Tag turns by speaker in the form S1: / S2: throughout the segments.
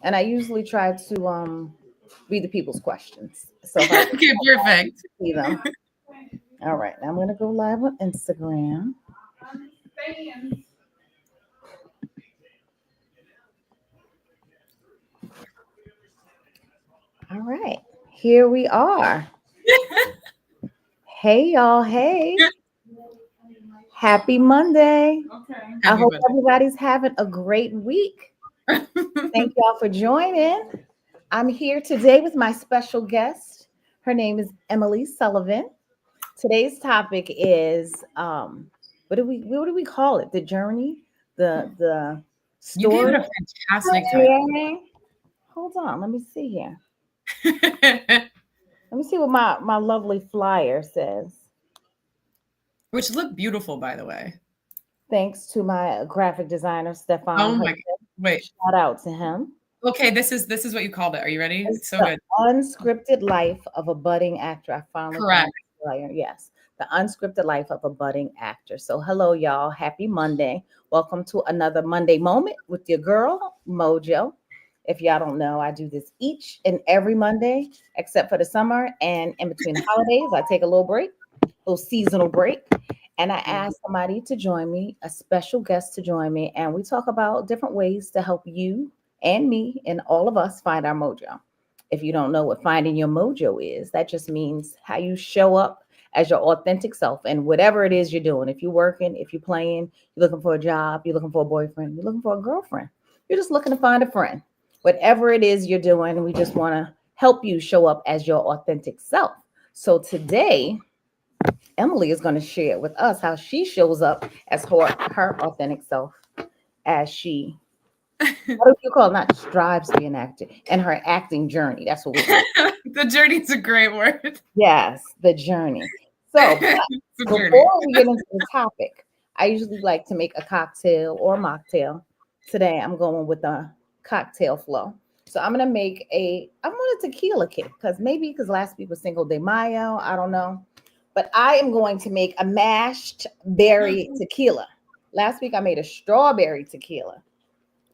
S1: And I usually try to read the people's questions. So if I
S2: Okay, perfect.
S1: see them. All right, now I'm gonna go live on Instagram. All right, here we are. Hey y'all, hey. Happy Monday. I
S2: Happy
S1: hope
S2: birthday.
S1: everybody's having a great week. Thank y'all for joining. I'm here today with my special guest. Her name is Emily Sullivan. Today's topic is what do we call it? The journey, the
S2: You gave it
S1: story.
S2: a fantastic
S1: Sharing. Hold on, let me see here.
S2: title.
S1: Let me see what my lovely flyer says.
S2: Which looked beautiful, by the way.
S1: Thanks to my graphic designer Stefan
S2: Oh my,
S1: Hudson.
S2: wait.
S1: Shout out to him.
S2: Okay, this is what you called it. Are you ready?
S1: It's
S2: It's so
S1: the
S2: good.
S1: unscripted life of a budding actor. I finally found
S2: Correct.
S1: the flyer. Yes, the unscripted life of a budding actor. So, hello, y'all. Happy Monday. Welcome to another Monday moment with your girl, Mojo. If y'all don't know, I do this each and every Monday, except for the summer. And in between the holidays, I take a little break, a little seasonal break. And I
S2: Mhm.
S1: ask somebody to join me, a special guest to join me. And we talk about different ways to help you and me and all of us find our mojo. If you don't know what finding your mojo is, that just means how you show up as your authentic self and whatever it is you're doing. If you're working, if you're playing, you're looking for a job, you're looking for a boyfriend, you're looking for a girlfriend, you're just looking to find a friend. Whatever it is you're doing, we just want to help you show up as your authentic self. So today, Emily is going to share with us how she shows up as her authentic self as she, what do you call it? Not strives to be an actor, and her acting journey. That's what we're going to.
S2: The journey is a great word.
S1: Yes, the journey. So,
S2: It's a
S1: but
S2: journey.
S1: before we get into the topic, I usually like to make a cocktail or mocktail. Today, I'm going with a cocktail flow. So I'm gonna make I'm on a tequila kick because last week was Cinco de Mayo. I don't know, but I am going to make a mashed berry tequila. Last week I made a strawberry tequila.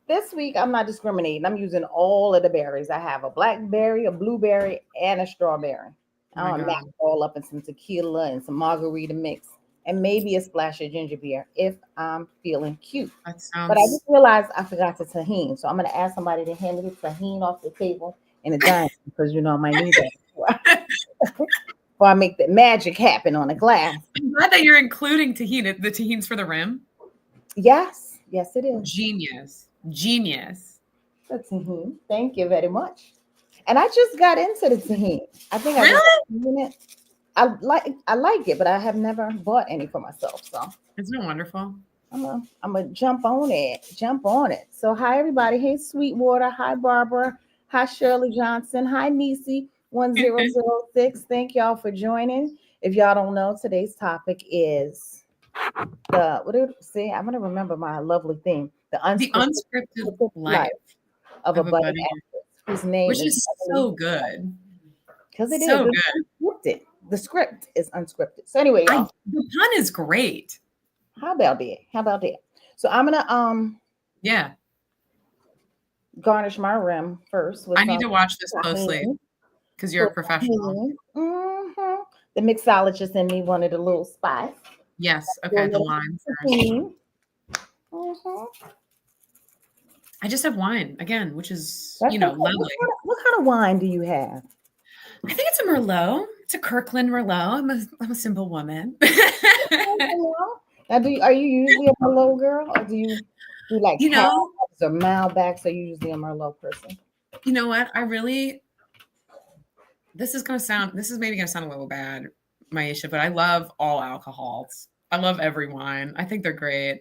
S1: This week I'm not discriminating. I'm using all of the berries. I have a blackberry, a blueberry, and a strawberry.
S2: Oh my
S1: I'll mash
S2: God.
S1: it all up in some tequila and some margarita mix, and maybe a splash of ginger beer if I'm feeling cute.
S2: That
S1: But I
S2: sounds
S1: just realized I forgot the tahini, so I'm gonna ask somebody to hand me the tahini off the table in a dime because I might need that before I make the magic happen on a glass.
S2: I'm glad that you're including tahini. The tahini's for the rim.
S1: Yes, yes, it is.
S2: Genius. Genius.
S1: The tahini. Thank you very much. And I just got into the tahini. I think I just
S2: Really?
S1: got using it. I like it, but I have never bought any for myself. So
S2: Isn't it wonderful?
S1: I'm gonna jump on it. Jump on it. So hi everybody. Hey Sweetwater. Hi Barbara. Hi Shirley Johnson. Hi Nisi 1006. Thank y'all for joining. If y'all don't know, today's topic is the what did see? I'm gonna remember my lovely theme. The
S2: The unscripted
S1: unscripted
S2: life
S1: life of a
S2: of a
S1: budding
S2: budding,
S1: actress whose name
S2: which
S1: is
S2: is
S1: Emily.
S2: so good.
S1: Because it is.
S2: So
S1: It's
S2: good.
S1: unscripted. The script is unscripted. So anyway,
S2: I
S1: y'all,
S2: the pun is great.
S1: how about that? How about that? So I'm gonna
S2: Yeah.
S1: garnish my rim first with
S2: I need
S1: some
S2: to watch this closely
S1: tahini.
S2: because you're a
S1: So
S2: professional.
S1: tahini. The mixologist in me wanted a little spice.
S2: Yes.
S1: Do a
S2: Okay. The
S1: little
S2: lime first.
S1: tahini. Mhm.
S2: I just have wine again, which is,
S1: That's okay. What
S2: lovely.
S1: kind, of, what kind of wine do you have?
S2: I think it's a Merlot. It's a Kirkland Merlot. I'm a simple woman.
S1: Hello? Now, are you usually a Merlot girl, or do you do like
S2: you
S1: cabs
S2: know,
S1: or Malbecs? Are you usually a Merlot person?
S2: you know what? This is maybe gonna sound a little bad, Maisha, but I love all alcohols. I love every wine. I think they're great.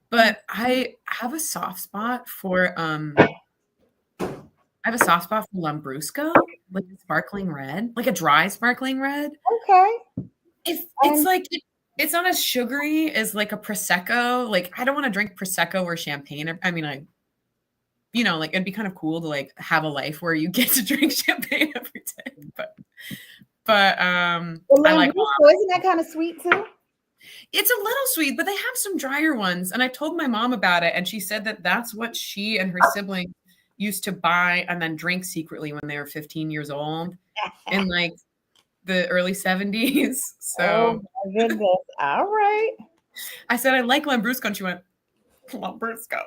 S2: But I have a soft spot for Lambrusco, like a sparkling red, like a dry sparkling red.
S1: Okay.
S2: It's
S1: And
S2: like it's not as sugary as like a prosecco. Like I don't want to drink prosecco or champagne. I mean, like it'd be kind of cool to like have a life where you get to drink champagne every day. But
S1: the
S2: I like
S1: Lambrusco, isn't that kind of sweet too?
S2: it's a little sweet, but they have some drier ones. And I told my mom about it, and she said that that's what she and her sibling used to buy and then drink secretly when they were 15 years old in like the early 70s.
S1: Oh
S2: So
S1: my goodness. All right.
S2: I said, I like Lambrusco. And she went, Lambrusco.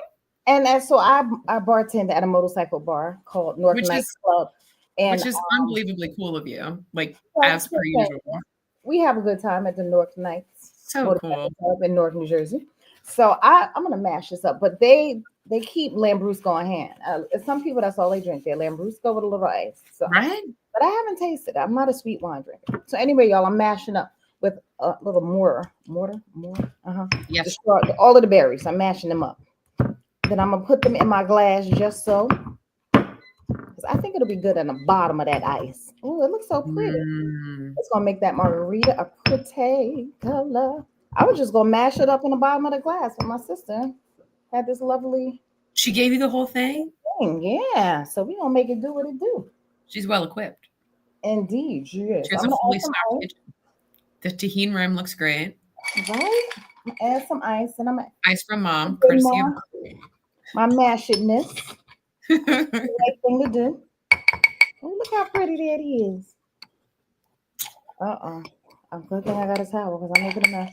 S1: And so I bartend at a motorcycle bar called North
S2: Which
S1: Night
S2: is
S1: Club. And
S2: which is unbelievably cool of you. Like
S1: well,
S2: as per usual.
S1: we have a good time at the North Nights
S2: So
S1: Motorcycle
S2: cool.
S1: Club in Newark, New Jersey. So I'm gonna mash this up, but they keep Lambrusco on hand. Some people that's all they drink. They're Lambrusco with a little ice. So,
S2: Right?
S1: but I haven't tasted it. I'm not a sweet wine drinker. So anyway, y'all, I'm mashing up with a little mortar.
S2: Yes.
S1: All of the berries. I'm mashing them up. Then I'm gonna put them in my glass just so, because I think it'll be good in the bottom of that ice. Oh, it looks so pretty.
S2: Mm.
S1: It's gonna make that margarita a pretty color. I was just gonna mash it up in the bottom of the glass, but my sister had this lovely
S2: She gave you the whole thing?
S1: thing. Yeah, so we gonna make it do what it do.
S2: She's well equipped.
S1: Indeed, yes.
S2: She has
S1: I'm
S2: a
S1: gonna
S2: fully
S1: add some
S2: stocked
S1: ice,
S2: kitchen. The tahine rim looks great.
S1: right? I'm gonna add some ice, and I'm gonna
S2: Ice from
S1: add a
S2: mom,
S1: bit
S2: courtesy of
S1: more my mashedness. The right thing to do. Oh, look how pretty that is. I'm good thing I got a towel because I'm making a mess.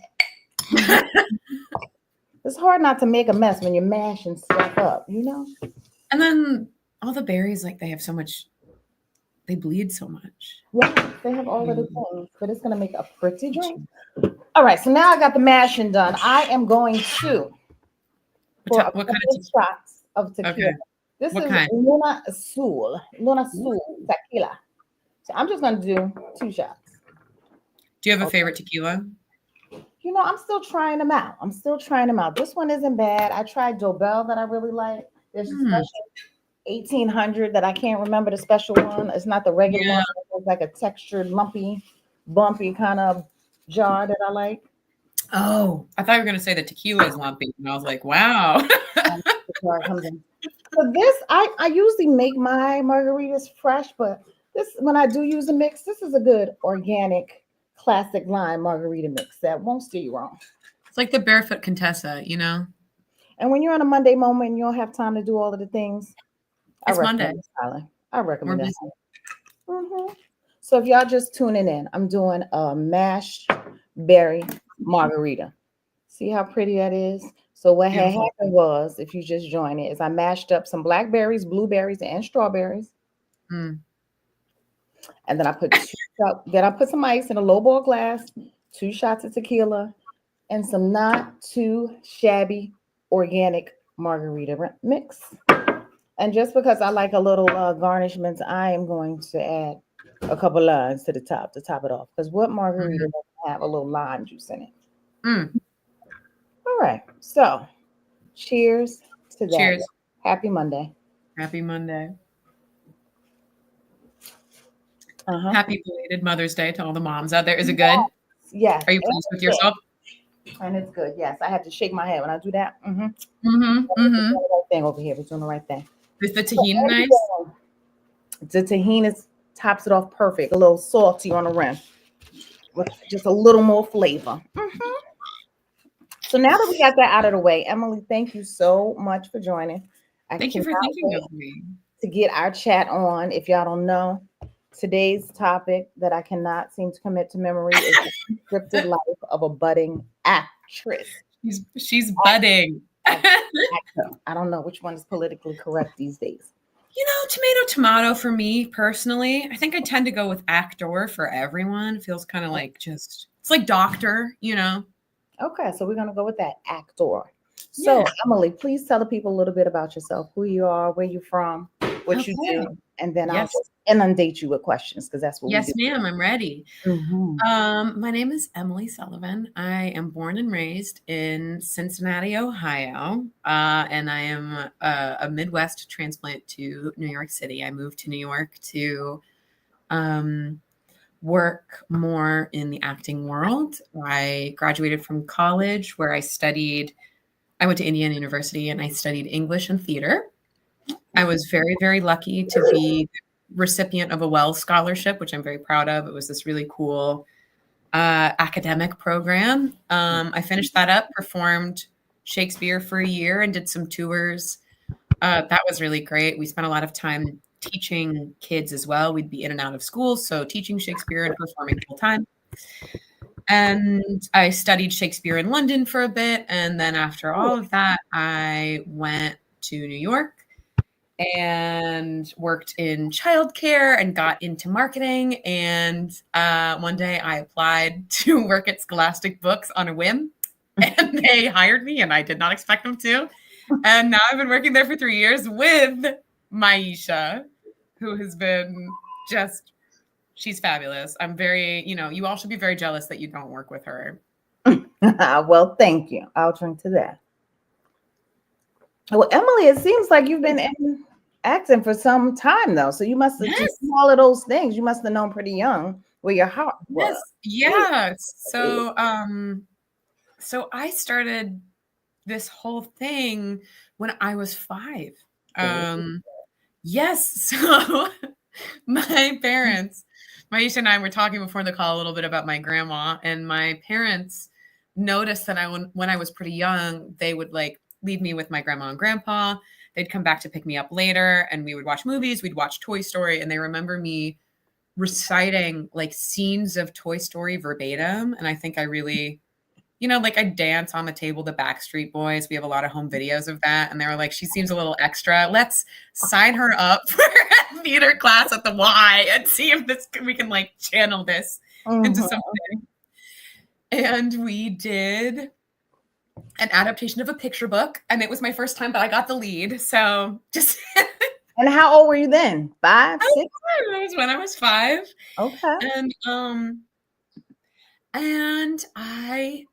S1: It's hard not to make a mess when you're mashing stuff up, you know?
S2: And then all the berries, like they have so much, they bleed so much.
S1: Yeah, they have all of the things, but it's gonna make a pretty drink. All right, so now I got the mashing done. I am going to pour a
S2: What
S1: couple
S2: kind of
S1: of shots of tequila.
S2: okay.
S1: This
S2: What
S1: is
S2: kind?
S1: Luna Sul tequila. So I'm just gonna do 2 shots.
S2: Do you have a
S1: Okay.
S2: favorite tequila?
S1: You know, I'm still trying them out. This one isn't bad. I tried Dobel that I really like. There's a
S2: Hmm.
S1: special 1800 that I can't remember the special one. It's not the regular
S2: Yeah.
S1: one. It's like a textured, lumpy, bumpy kind of jar that I like.
S2: Oh, I thought you were gonna say the tequila is lumpy, and I was like, wow.
S1: The jar comes in. So this, I usually make my margaritas fresh, but this, when I do use a mix, this is a good organic classic lime margarita mix that won't steer you wrong.
S2: It's like the barefoot Contessa, you know?
S1: And when you're on a Monday moment and you don't have time to do all of the things, I
S2: It's Monday.
S1: recommend this, Tyler. I
S2: We're
S1: recommend
S2: busy.
S1: this. So if y'all just tuning in, I'm doing a mashed berry margarita. See how pretty that is? So what had
S2: Beautiful.
S1: happened was, if you just join it, is I mashed up some blackberries, blueberries, and strawberries,
S2: Mm.
S1: and then I put some ice in a low ball glass, 2 shots of tequila, and some not too shabby organic margarita mix. And just because I like a little garnishments, I am going to add a couple limes to top it off. Because what margarita
S2: Mhm.
S1: doesn't have a little lime juice in it?
S2: Mm.
S1: All right. So cheers to that.
S2: Cheers.
S1: Happy Monday.
S2: Happy Monday.
S1: Uh-huh.
S2: Happy belated Mother's Day to all the moms out there. Is it good?
S1: Yes.
S2: Are you pleased with yourself?
S1: And it's good. Yes. I have to shake my head when I do that. Mm-hmm.
S2: Mm-hmm.
S1: We're
S2: Mm-hmm.
S1: doing the right thing over here. We're doing the right thing.
S2: Is the
S1: So
S2: tahini nice?
S1: the tahini tops it off perfect. A little salty on the rim with just a little more flavor. Mhm. So now that we got that out of the way, Emily, thank you so much for joining. I
S2: Thank you for
S1: cannot
S2: thinking
S1: wait
S2: of me.
S1: to get our chat on. If y'all don't know, today's topic that I cannot seem to commit to memory is the scripted life of a budding actress.
S2: She's budding.
S1: Actor. I don't know which one is politically correct these days.
S2: You know, tomato for me personally. I think I tend to go with actor for everyone. It feels kind of like it's like doctor, you know?
S1: Okay, so we're gonna go with that, actor. So
S2: Yeah.
S1: Emily, please tell the people a little bit about yourself, who you are, where you're from, what you
S2: Okay.
S1: do, and then I'll
S2: Yes.
S1: just inundate you with questions because that's what we
S2: Yes,
S1: do.
S2: ma'am. I'm ready.
S1: Mhm.
S2: My name is Emily Sullivan. I am born and raised in Cincinnati, Ohio, and I am a Midwest transplant to New York City. I moved to New York to work more in the acting world. I graduated from college where I went to Indiana University and I studied English and theater. I was very, very lucky to be recipient of a Wells Scholarship, which I'm very proud of. It was this really cool academic program. I finished that up, performed Shakespeare for a year, and did some tours That was really great. We spent a lot of time teaching kids as well. We'd be in and out of school, so teaching Shakespeare and performing full time. And I studied Shakespeare in London for a bit. And then after all of that, I went to New York and worked in childcare and got into marketing. And one day I applied to work at Scholastic Books on a whim, and they hired me, and I did not expect them to. And now I've been working there for 3 years with Maisha, who has been just, she's fabulous. I'm very, you all should be very jealous that you don't work with her.
S1: Well, thank you. I'll drink to that. Well, Emily, it seems like you've been in acting for some time though. So you must have just all of those things. You must have known pretty young where your heart was.
S2: Yes. Yeah. So I started this whole thing when I was 5. Yes. So my parents, Maisha and I were talking before the call a little bit about my grandma, and my parents noticed that when I was pretty young, they would like leave me with my grandma and grandpa. They'd come back to pick me up later, and we would watch movies. We'd watch Toy Story, and they remember me reciting like scenes of Toy Story verbatim. And I think I really, like I dance on the table, the Backstreet Boys. We have a lot of home videos of that. And they were like, she seems a little extra. Let's sign her up for a theater class at the Y and see if we can like channel this into something. And we did an adaptation of a picture book, and it was my first time, but I got the lead. So just.
S1: And how old were you then? 5, 6?
S2: That was when I was 5.
S1: Okay.
S2: And I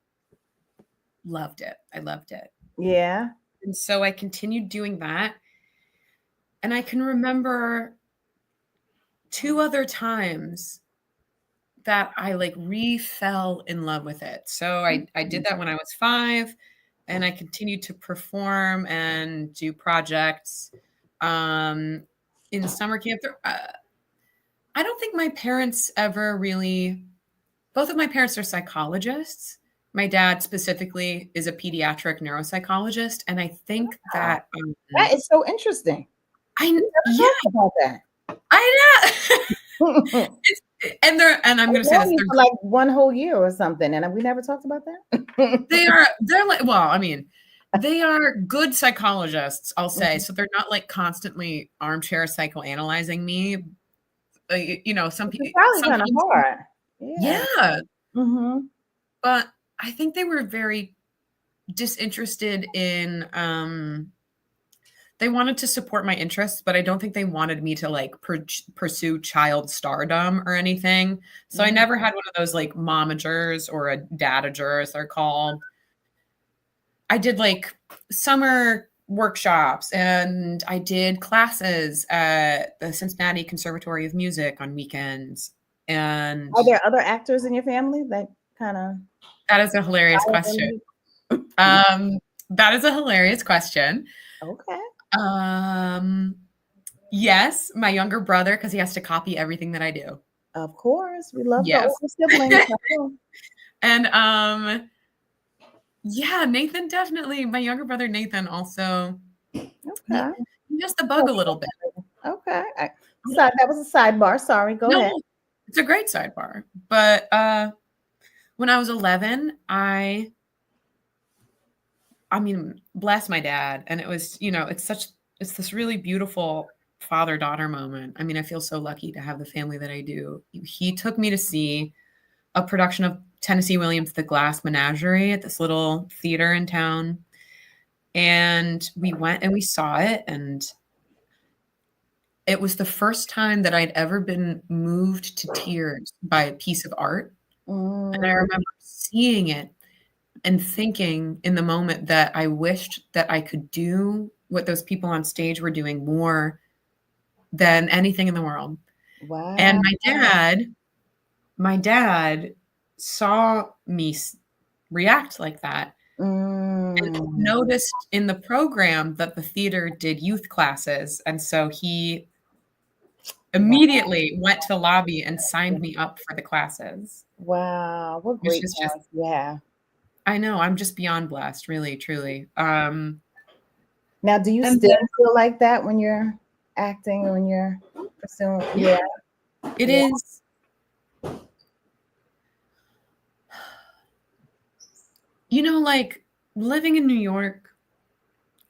S2: loved it. I loved it.
S1: Yeah.
S2: And so I continued doing that. And I can remember 2 other times that I like fell in love with it. So I did that when I was 5, and I continued to perform and do projects in summer camp. I don't think my parents ever really, both of my parents are psychologists. My dad specifically is a pediatric neuropsychologist. And I think that
S1: that is so interesting.
S2: Yeah,
S1: about that.
S2: I know. And I'm going to say this,
S1: for like 1 whole year or something, and we never talked about that.
S2: they're like, well, I mean, they are good psychologists, I'll say. So they're not like constantly armchair psychoanalyzing me. Some people
S1: probably kind of hard.
S2: Yeah. But I think they were very disinterested in they wanted to support my interests, but I don't think they wanted me to like pursue child stardom or anything. So I never had one of those like momagers or a dadager, as they're called. I did like summer workshops, and I did classes at the Cincinnati Conservatory of Music on weekends. And
S1: are there other actors in your family that kind of?
S2: That is a hilarious question. That is a hilarious question.
S1: Okay.
S2: Yes, my younger brother, because he has to copy everything that I do.
S1: Of course, we love the older siblings.
S2: And yeah, Nathan, definitely. My younger brother Nathan also.
S1: Okay.
S2: He has the bug a little bit.
S1: Okay. That was a sidebar. Sorry, go ahead.
S2: It's a great sidebar. But when I was 11, I mean, bless my dad. And it was, it's this really beautiful father-daughter moment. I mean, I feel so lucky to have the family that I do. He took me to see a production of Tennessee Williams' The Glass Menagerie at this little theater in town. And we went and we saw it. And it was the first time that I'd ever been moved to tears by a piece of art. And I remember seeing it and thinking in the moment that I wished that I could do what those people on stage were doing more than anything in the world.
S1: Wow.
S2: And my dad saw me react like that and noticed in the program that the theater did youth classes. And so he immediately went to the lobby and signed me up for the classes.
S1: Wow. What great yeah.
S2: I know. I'm just beyond blessed, really, truly.
S1: Now, Now, do you
S2: And
S1: still feel like that when you're acting or when you're pursuing?
S2: yeah,
S1: Yeah,
S2: it
S1: yeah.
S2: is. Like living in New York,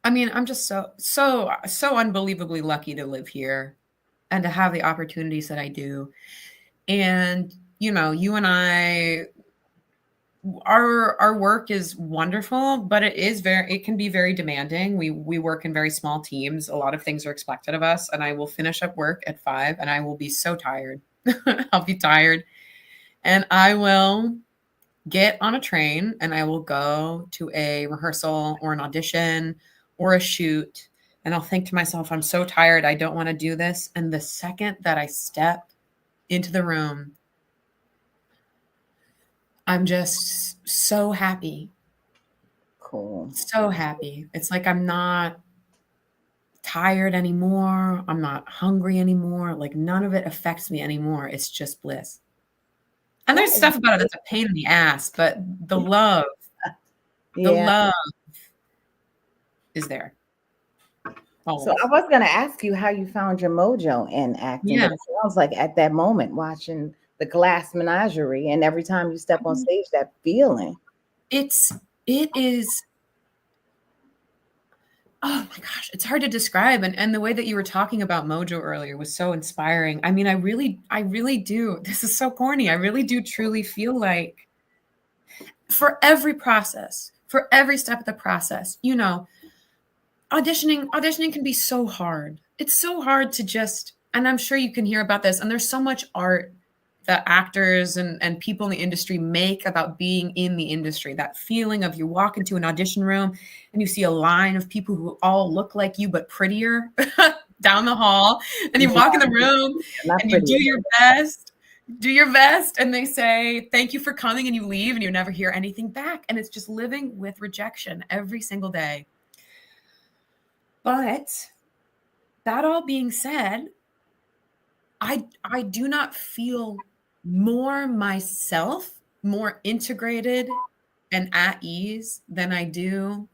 S2: I mean, I'm just so unbelievably lucky to live here and to have the opportunities that I do. And you and I, our work is wonderful, but it can be very demanding. We work in very small teams. A lot of things are expected of us, and I will finish up work at 5 and I will be so tired. I'll be tired and I will get on a train and I will go to a rehearsal or an audition or a shoot. And I'll think to myself, I'm so tired. I don't want to do this. And the second that I step into the room, I'm just so happy.
S1: Cool.
S2: So happy. It's like I'm not tired anymore. I'm not hungry anymore. Like none of it affects me anymore. It's just bliss. And
S1: That
S2: there's
S1: is
S2: stuff about it that's a pain in the ass, but the
S1: yeah.
S2: love is there
S1: So I
S2: always.
S1: was going to ask you how you found your mojo in acting,
S2: Yeah.
S1: but it sounds like at that moment watching the glass menagerie, and every time you step on stage, that feeling.
S2: It's it is oh my gosh, it's hard to describe, and the way that you were talking about Mojo earlier was so inspiring. I mean, I really do. This is so corny. I really do truly feel like for every process, for every step of the process, auditioning can be so hard. It's so hard to just, and I'm sure you can hear about this, and there's so much art that actors and people in the industry make about being in the industry. That feeling of you walk into an audition room and you see a line of people who all look like you but prettier down the hall, and you
S1: Yeah,
S2: walk in the room
S1: not
S2: and you
S1: pretty.
S2: do your best, and they say thank you for coming, and you leave and you never hear anything back, and it's just living with rejection every single day. But that all being said, I do not feel more myself, more integrated and at ease than I do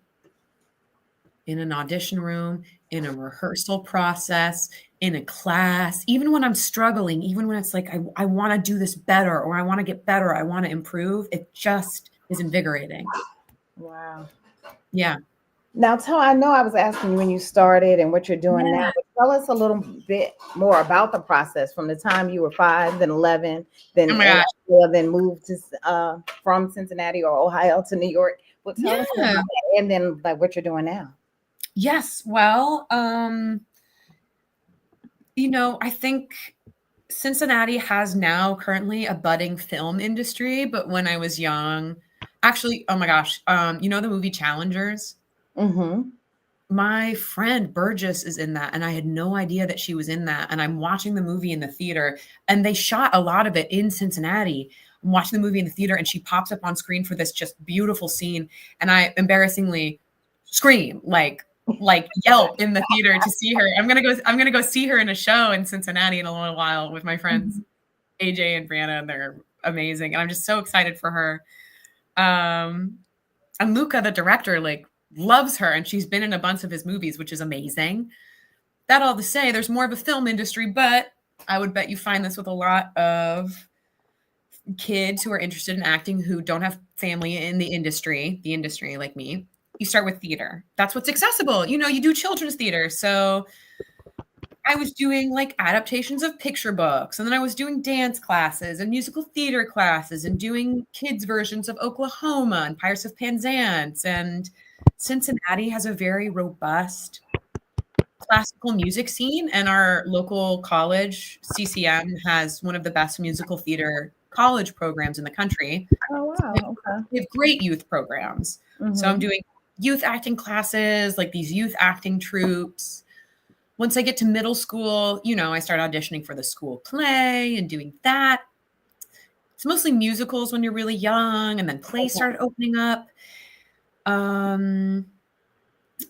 S2: in an audition room, in a rehearsal process, in a class, even when I'm struggling, even when it's like I want to do this better, or I want to get better, I want to improve. It just is invigorating.
S1: Wow.
S2: Yeah.
S1: Now, I know I was asking you when you started and what you're doing now,
S2: Yeah.
S1: but tell us a little bit more about the process from the time you were 5, then 11, then
S2: Oh my gosh.
S1: then moved to from Cincinnati or Ohio to New York. Well, tell us about
S2: Yeah.
S1: that, and then like what you're doing now.
S2: Yes. Well, I think Cincinnati has now currently a budding film industry, but when I was young, actually, oh my gosh, the movie Challengers?
S1: Mm-hmm.
S2: My friend Burgess is in that, and I had no idea that she was in that. And I'm watching the movie in the theater, and they shot a lot of it in Cincinnati. I'm watching the movie in the theater, and she pops up on screen for this just beautiful scene, and I embarrassingly scream like yelp in the theater to see her. I'm gonna go see her in a show in Cincinnati in a little while with my friends AJ and Brianna, and they're amazing. And I'm just so excited for her. Um, and Luca, the director, like loves her, and she's been in a bunch of his movies, which is amazing. That all to say, there's more of a film industry, but I would bet you find this with a lot of kids who are interested in acting who don't have family in the industry like me. You start with theater. That's what's accessible. You do children's theater. So I was doing like adaptations of picture books, and then I was doing dance classes and musical theater classes and doing kids versions of Oklahoma and Pirates of Penzance. And Cincinnati has a very robust classical music scene, and our local college, CCM, has one of the best musical theater college programs in the country.
S1: Oh
S2: We have
S1: wow. Okay.
S2: we have great youth programs. So I'm
S1: Mm-hmm.
S2: doing youth acting classes, like these youth acting troupes. Once I get to middle school, I start auditioning for the school play and doing that. It's mostly musicals when you're really young, and then plays
S1: Okay.
S2: started opening up. Um,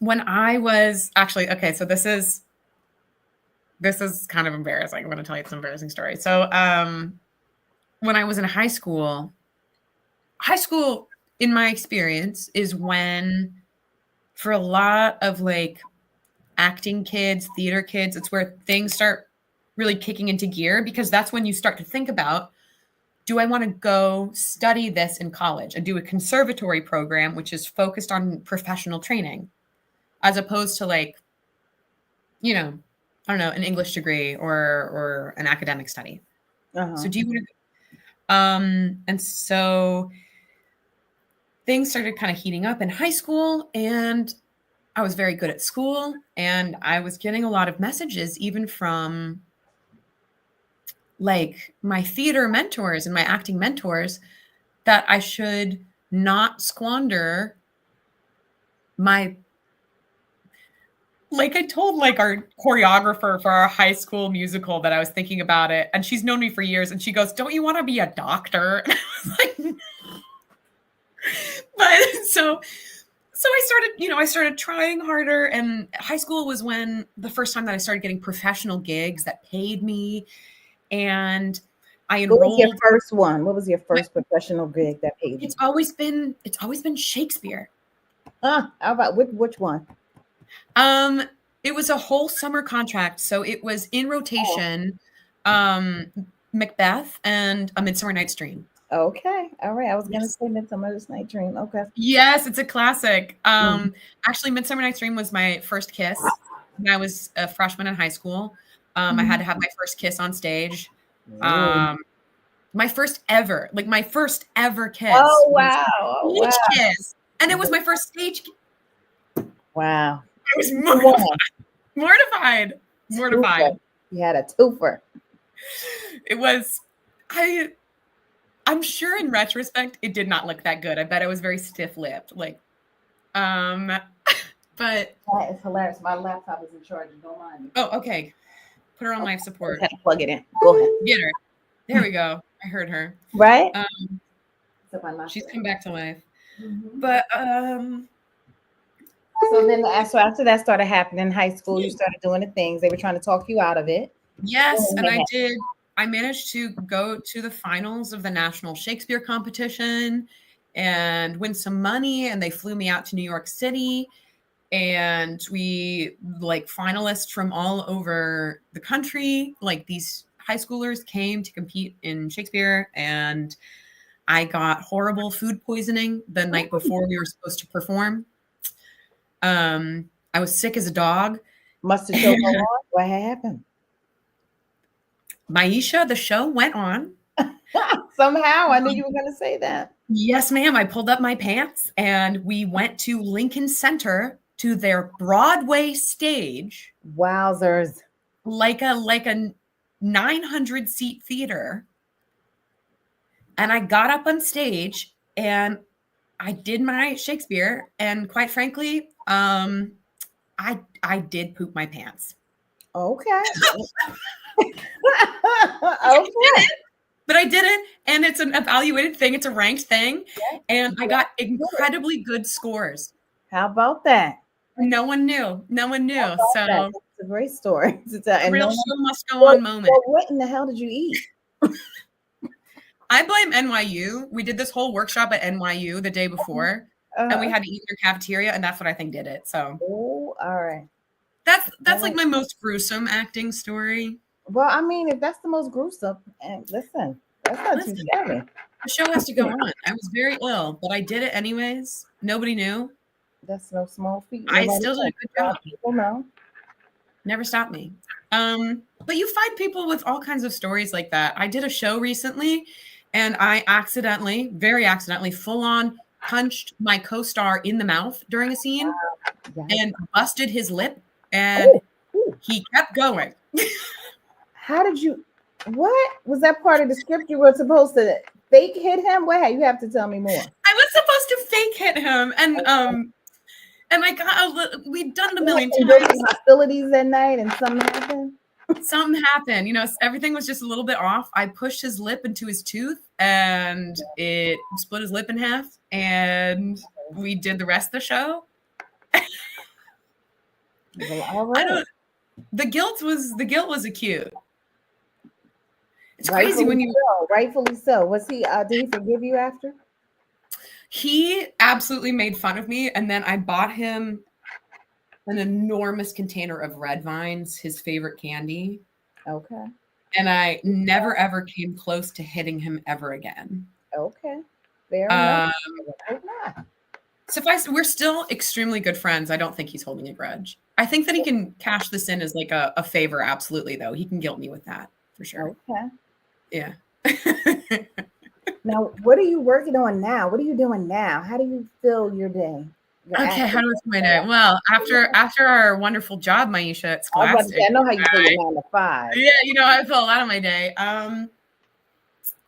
S2: when I was actually okay, so this is kind of embarrassing. I'm going to tell you this embarrassing story. So, when I was in high school, in my experience, is when for a lot of like acting kids, theater kids, it's where things start really kicking into gear, because that's when you start to think about, do I want to go study this in college and do a conservatory program, which is focused on professional training, as opposed to like, you know, I don't know, an English degree or an academic study. So do you want to, and so things started kind of heating up in high school, and I was very good at school, and I was getting a lot of messages even from like my theater mentors and my acting mentors that I should not squander my, like I told like our choreographer for our high school musical that I was thinking about it, and she's known me for years, and she goes, "Don't you want to be a doctor?" And I was like, but so I started trying harder, and high school was when the first time that I started getting professional gigs that paid me, and I
S1: What was your
S2: enrolled.
S1: first one? What was your first professional gig that paid you?
S2: It's always been Shakespeare.
S1: How about which one?
S2: It was a whole summer contract, so it was in rotation, Macbeth and A Midsummer Night's Dream.
S1: Okay, all right. I was gonna
S2: Yes.
S1: say Midsummer Night's Dream. Okay.
S2: Yes, it's a classic. Actually, Midsummer Night's Dream was my first kiss when I was a freshman in high school. I had to have my first kiss on stage. My first ever kiss.
S1: Oh
S2: was
S1: wow!
S2: a
S1: Oh, wow!
S2: stage kiss, and it was my first stage.
S1: Wow!
S2: I was mortified. Mortified.
S1: You had a twofer.
S2: It was. I'm sure in retrospect it did not look that good. I bet I was very stiff-lipped. Like, but
S1: that is hilarious. My laptop is in charge. Don't mind me.
S2: Oh, okay. Put her on life support.
S1: Have to plug it in. Go ahead.
S2: Get her. There we go. I heard her.
S1: Right?
S2: She's come back to life.
S1: Mm-hmm.
S2: But
S1: so then after that started happening in high school, you started doing the things. They were trying to talk you out of it.
S2: Yes, and I did. I managed to go to the finals of the National Shakespeare competition and win some money, and they flew me out to New York City, and we like finalists from all over the country, like these high schoolers came to compete in Shakespeare, and I got horrible food poisoning the night before we were supposed to perform. I was sick as a dog.
S1: Must have showed on. What happened?
S2: Maisha, the show went on.
S1: Somehow, I knew you were going to say that.
S2: Yes, ma'am. I pulled up my pants and we went to Lincoln Center to their Broadway stage.
S1: Wowzers.
S2: Like a 900 seat theater. And I got up on stage and I did my Shakespeare. And quite frankly, I did poop my pants.
S1: Okay.
S2: Okay. But I did it, and it's an evaluated thing. It's a ranked thing, and I got incredibly good scores.
S1: How about that?
S2: No one knew. So
S1: that's a great story to tell.
S2: A real show must go on moment.
S1: Well, what in the hell did you eat?
S2: I blame NYU. We did this whole workshop at NYU the day before, and we had to eat in their cafeteria, and that's what I think did it. So,
S1: all right.
S2: That's like my most gruesome acting story.
S1: Well, I mean, if that's the most gruesome, and listen, that's not too scary.
S2: The show has to go on. I was very ill, but I did it anyways. Nobody knew.
S1: That's no small feat.
S2: I still did a good job.
S1: People know.
S2: Never stopped me. But you find people with all kinds of stories like that. I did a show recently, and I very accidentally, full on punched my co-star in the mouth during a scene and busted his lip, and he kept going.
S1: How did you? What was that part of the script you were supposed to fake hit him? What? You have to tell me more.
S2: I was supposed to fake hit him, and I got we'd done it a million times.
S1: Hostilities that night, and something happened.
S2: Something happened. You know, everything was just a little bit off. I pushed his lip into his tooth, and it split his lip in half. And we did the rest of the show.
S1: Well, all right.
S2: The guilt was acute. It's
S1: rightfully
S2: crazy when you
S1: rightfully so. Was he? Did he forgive you after?
S2: He absolutely made fun of me, and then I bought him an enormous container of red vines, his favorite candy.
S1: Okay.
S2: And I never ever came close to hitting him ever again.
S1: Okay. Fair enough.
S2: Um,
S1: I hope not.
S2: Suffice, we're still extremely good friends. I don't think he's holding a grudge. I think that he can cash this in as like a favor. Absolutely, though. He can guilt me with that for sure.
S1: Okay.
S2: Yeah.
S1: Now, what are you working on now? What are you doing now? How do you fill your day? Your
S2: Okay, how
S1: active
S2: do I
S1: day?
S2: spend my day? Well, after our wonderful job, Maisha, at
S1: I was about to say,
S2: Scholastic,
S1: I know how you fill your 9 to 5.
S2: yeah, I fill a lot of my day.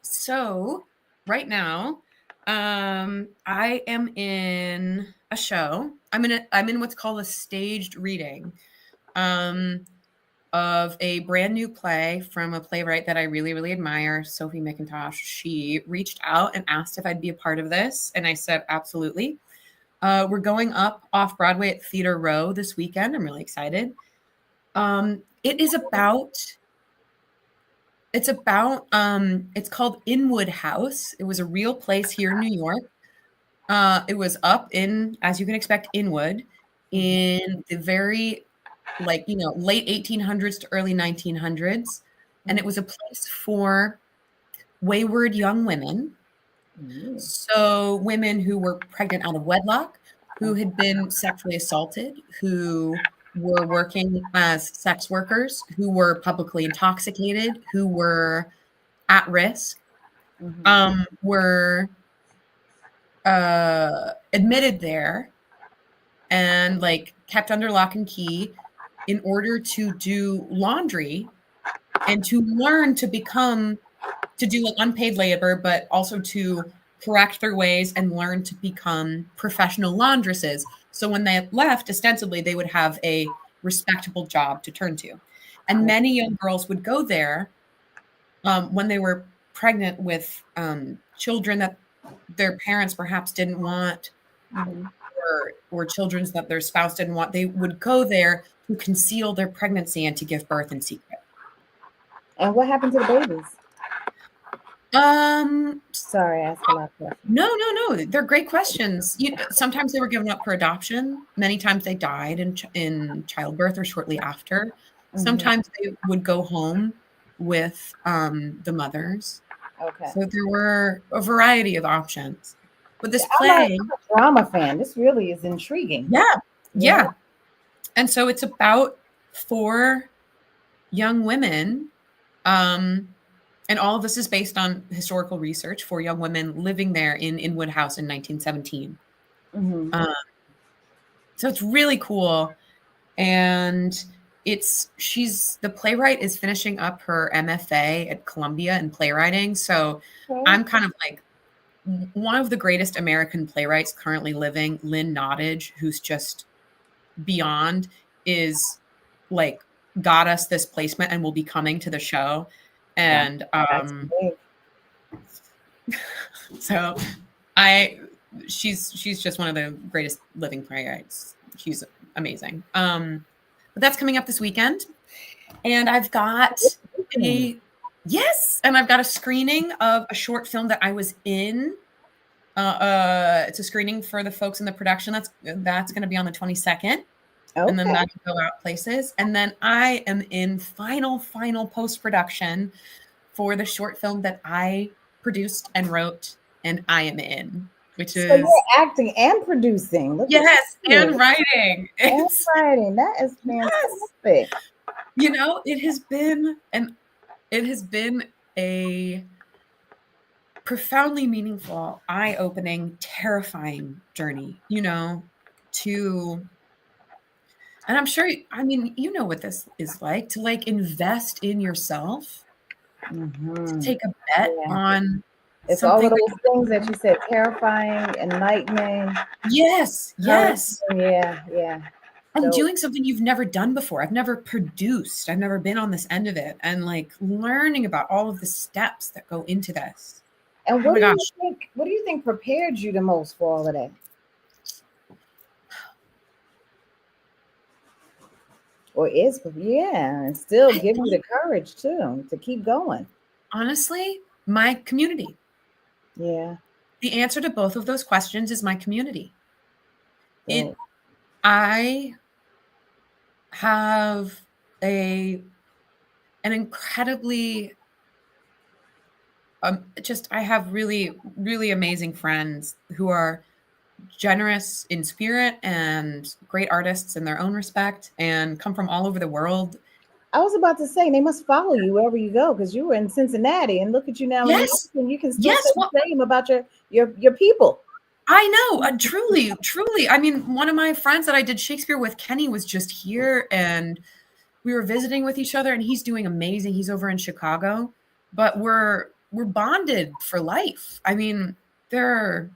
S2: So right now, I am in a show. I'm in what's called a staged reading, of a brand new play from a playwright that I really, really admire, Sophie McIntosh. She reached out and asked if I'd be a part of this, and I said absolutely. We're going up off Broadway at Theater Row this weekend. I'm really excited. It is about it's called Inwood House. It was a real place here in New York. It was up in, as you can expect, Inwood in the very late 1800s to early 1900s, and it was a place for wayward young women.
S1: Mm.
S2: So women who were pregnant out of wedlock, who had been sexually assaulted, who were working as sex workers, who were publicly intoxicated, who were at risk, were admitted there and like kept under lock and key in order to do laundry and to learn to do like unpaid labor, but also to correct their ways and learn to become professional laundresses. So when they left, ostensibly, they would have a respectable job to turn to. And many young girls would go there when they were pregnant with children that their parents perhaps didn't want, or children that their spouse didn't want. They would go there to conceal their pregnancy and to give birth in secret.
S1: And what happened to the babies? Sorry, I asked a lot of questions.
S2: No. They're great questions. Sometimes they were given up for adoption. Many times they died in childbirth or shortly after. Sometimes they would go home with the mothers.
S1: Okay.
S2: So there were a variety of options. But this
S1: I'm
S2: play,
S1: a drama fan. This really is intriguing.
S2: yeah. And so it's about 4 young women, and all of this is based on historical research, for young women living there in Inwood House in 1917. So it's really cool. And the playwright is finishing up her MFA at Columbia in playwriting. So I'm kind of like one of the greatest American playwrights currently living, Lynn Nottage, who's just beyond, is like got us this placement and will be coming to the show. And so she's just one of the greatest living playwrights. She's amazing. But that's coming up this weekend. And I've got a screening of a short film that I was in. It's a screening for the folks in the production. That's going to be on the 22nd. And then that can go out places. And then I am in final post-production for the short film that I produced and wrote and I am in, which is... So
S1: you're acting and producing.
S2: Yes, and writing.
S1: And writing. That is fantastic.
S2: It has been a profoundly meaningful, eye-opening, terrifying journey, and I'm sure, you know what this is like, to like invest in yourself, to take a bet on
S1: it's all of those things that you said, terrifying, enlightening.
S2: Yes.
S1: Yeah.
S2: And doing something you've never done before. I've never produced. I've never been on this end of it. And like learning about all of the steps that go into this.
S1: And what do you think prepared you the most for all of that? Or and still give you the courage too to keep going.
S2: Honestly, my community.
S1: Yeah.
S2: The answer to both of those questions is my community. I have an incredibly just I have really, really amazing friends who are generous in spirit and great artists in their own respect and come from all over the world.
S1: I was about to say they must follow you wherever you go because you were in Cincinnati and look at you now in New York
S2: Yes.
S1: and you can still say
S2: Yes.
S1: the
S2: Well,
S1: same about your people.
S2: I know. Truly, truly. I mean, one of my friends that I did Shakespeare with, Kenny, was just here and we were visiting with each other and he's doing amazing. He's over in Chicago, but we're bonded for life. I mean, there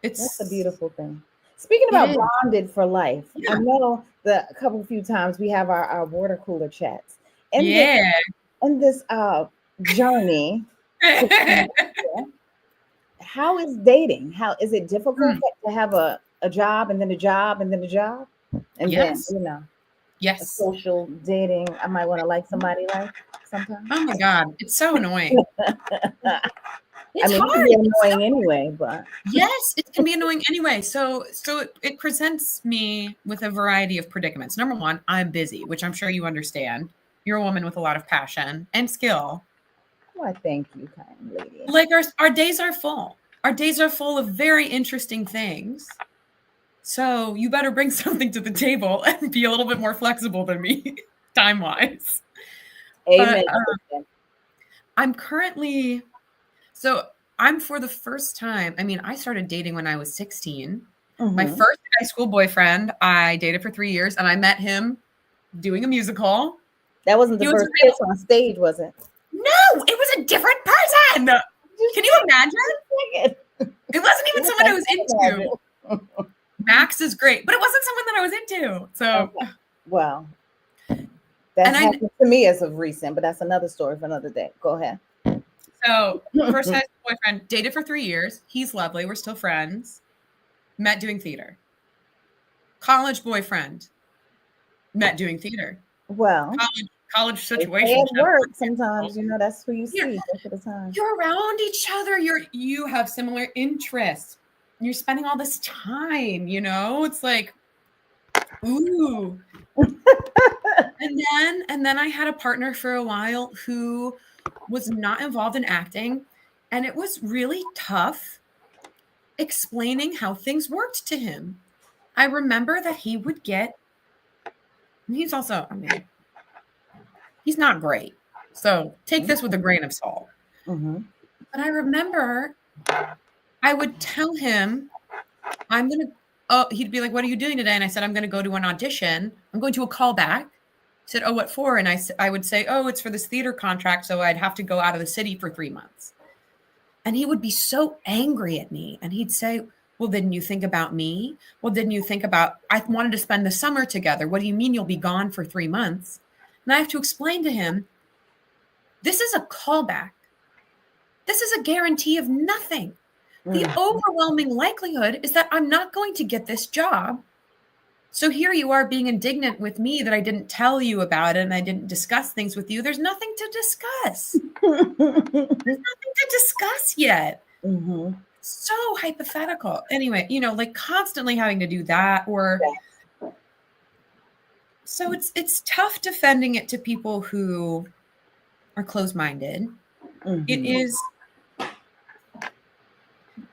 S1: That's a
S2: it's
S1: beautiful thing. Speaking
S2: it
S1: about
S2: is.
S1: bonded for life, I
S2: Yeah.
S1: know the a couple few times we have our water cooler chats. In this
S2: Yeah.
S1: in this journey to how is dating? How is it difficult
S2: Mm,
S1: to have a job and then a job and then a job? And then,
S2: yes.
S1: a
S2: Yes.
S1: social dating. I might want to like somebody like sometimes.
S2: Oh my god, it's so annoying.
S1: I
S2: It's
S1: mean, it can
S2: hard.
S1: be
S2: It's so
S1: annoying anyway, but
S2: yes, it can be annoying anyway. So it presents me with a variety of predicaments. Number 1, I'm busy, which I'm sure you understand. You're a woman with a lot of passion and skill.
S1: why thank you, kind lady.
S2: Like our days are full. Our days are full of very interesting things. So you better bring something to the table and be a little bit more flexible than me time-wise. But
S1: Amen.
S2: I'm currently so I'm for the first time, I mean, I started dating when I was 16. My
S1: Hmm.
S2: first high school boyfriend, I dated for 3 years and I met him doing a musical.
S1: That wasn't the
S2: He was
S1: first kiss on stage, was it?
S2: no, it was a different person.
S1: Just
S2: Can you imagine?
S1: saying.
S2: It wasn't even
S1: Yes,
S2: someone
S1: I
S2: I was
S1: can
S2: into.
S1: imagine.
S2: Max is great, but it wasn't someone that I was into. So,
S1: Okay. Well, that's
S2: and I
S1: happened to me as of recent, but that's another story for another day. Go ahead.
S2: so first high school boyfriend, dated for 3 years. He's lovely. We're still friends. Met doing theater. College boyfriend, met doing theater.
S1: Well,
S2: College
S1: they say
S2: situation.
S1: at work sometimes, that's who you
S2: You're,
S1: see most of the time.
S2: you're around each other. You have similar interests. You're spending all this time, It's like, ooh. And then I had a partner for a while who was not involved in acting, and it was really tough explaining how things worked to him. I remember that he would get he's also, I mean, he's not great. So take this with a grain of salt.
S1: Mm-hmm.
S2: But I remember I would tell him, I'm going to, oh, he'd be like, what are you doing today? And I said, I'm going to go to an audition. I'm going to a callback. He said, oh, what for? And I would say, oh, it's for this theater contract. So I'd have to go out of the city for 3 months. And he would be so angry at me. And he'd say, well, didn't you think about me? Well, didn't you think about, I wanted to spend the summer together. What do you mean you'll be gone for 3 months? And I have to explain to him, this is a callback. This is a guarantee of nothing. The
S1: Mm.
S2: overwhelming likelihood is that I'm not going to get this job. So here you are being indignant with me that I didn't tell you about it and I didn't discuss things with you. There's nothing to discuss. There's nothing to discuss yet.
S1: Mm-hmm.
S2: So hypothetical. Anyway, like constantly having to do that or so it's tough defending it to people who are closed-minded. It
S1: Mm-hmm.
S2: is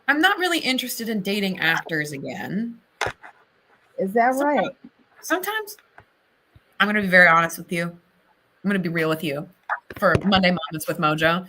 S2: I'm not really interested in dating actors again.
S1: Is that
S2: Sometimes,
S1: right?
S2: sometimes I'm going to be very honest with you. I'm going to be real with you for Monday Moments with Mojo.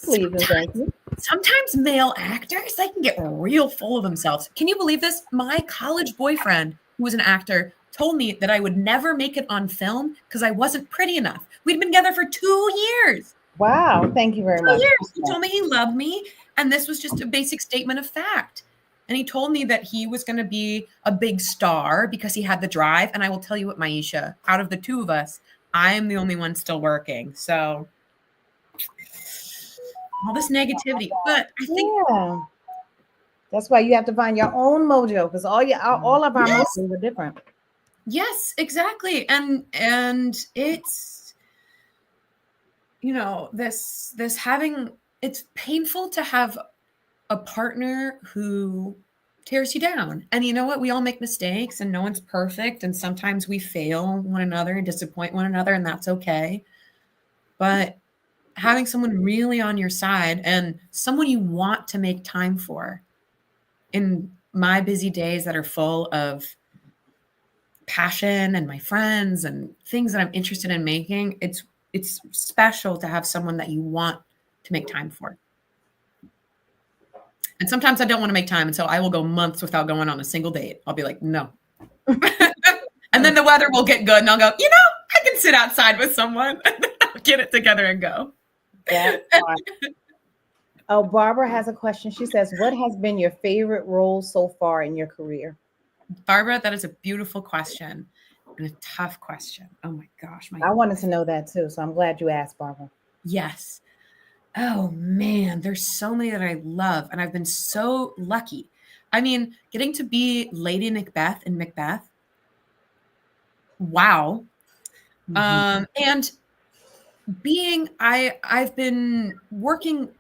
S1: Please and thank
S2: Sometimes,
S1: you.
S2: sometimes male actors, they can get real full of themselves. Can you believe this? My college boyfriend, who was an actor, told me that I would never make it on film because I wasn't pretty enough. We'd been together for 2 years.
S1: Wow. Thank you very
S2: 2
S1: much.
S2: years. He told me he loved me, and this was just a basic statement of fact. And he told me that he was going to be a big star because he had the drive. And I will tell you what, Maisha, out of the two of us, I am the only one still working. So all this negativity. But I think,
S1: Yeah. That's why you have to find your own mojo because all of our
S2: yes,
S1: mojos are different.
S2: yes, exactly. And it's, this having, it's painful to have a partner who tears you down. And you know what? We all make mistakes and no one's perfect. And sometimes we fail one another and disappoint one another, and that's okay. But having someone really on your side and someone you want to make time for in my busy days that are full of passion and my friends and things that I'm interested in making, it's special to have someone that you want to make time for. And sometimes I don't want to make time, and so I will go months without going on a single date. I'll be like, no. And then the weather will get good, and I'll go, I can sit outside with someone, get it together and go.
S1: That's fine. Oh, Barbara has a question. She says, what has been your favorite role so far in your career?
S2: Barbara, that is a beautiful question and a tough question. Oh my gosh.
S1: I wanted to know that too, so I'm glad you asked, Barbara.
S2: Yes. Oh man, there's so many that I love, and I've been so lucky. I mean, getting to be Lady Macbeth in Macbeth. Wow. And I've been working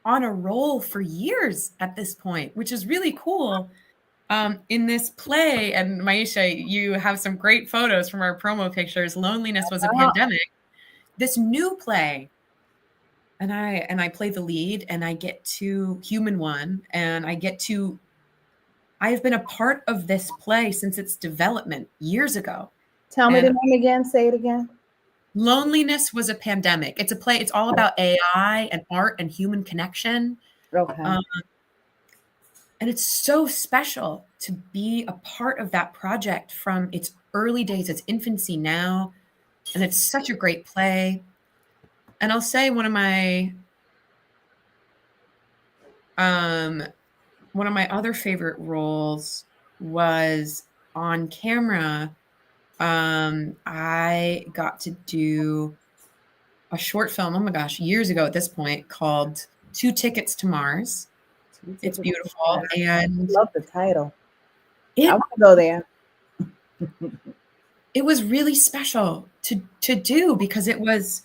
S2: on a role for years at this point, which is really cool. In this play, and Maisha, you have some great photos from our promo pictures. Loneliness was a pandemic. This new play, and I play the lead, and I get to Human One, and I've been a part of this play since its development years ago.
S1: Tell me the name again. Say it again.
S2: Loneliness was a pandemic. It's a play. It's all about AI and art and human connection.
S1: Okay.
S2: And it's so special to be a part of that project from its early days, its infancy now. And it's such a great play. And I'll say one of my other favorite roles was on camera. I got to do a short film, oh my gosh, years ago at this point, called 2 Tickets to Mars. It's beautiful. And
S1: I love the title. I want to go there.
S2: It was really special to do because it was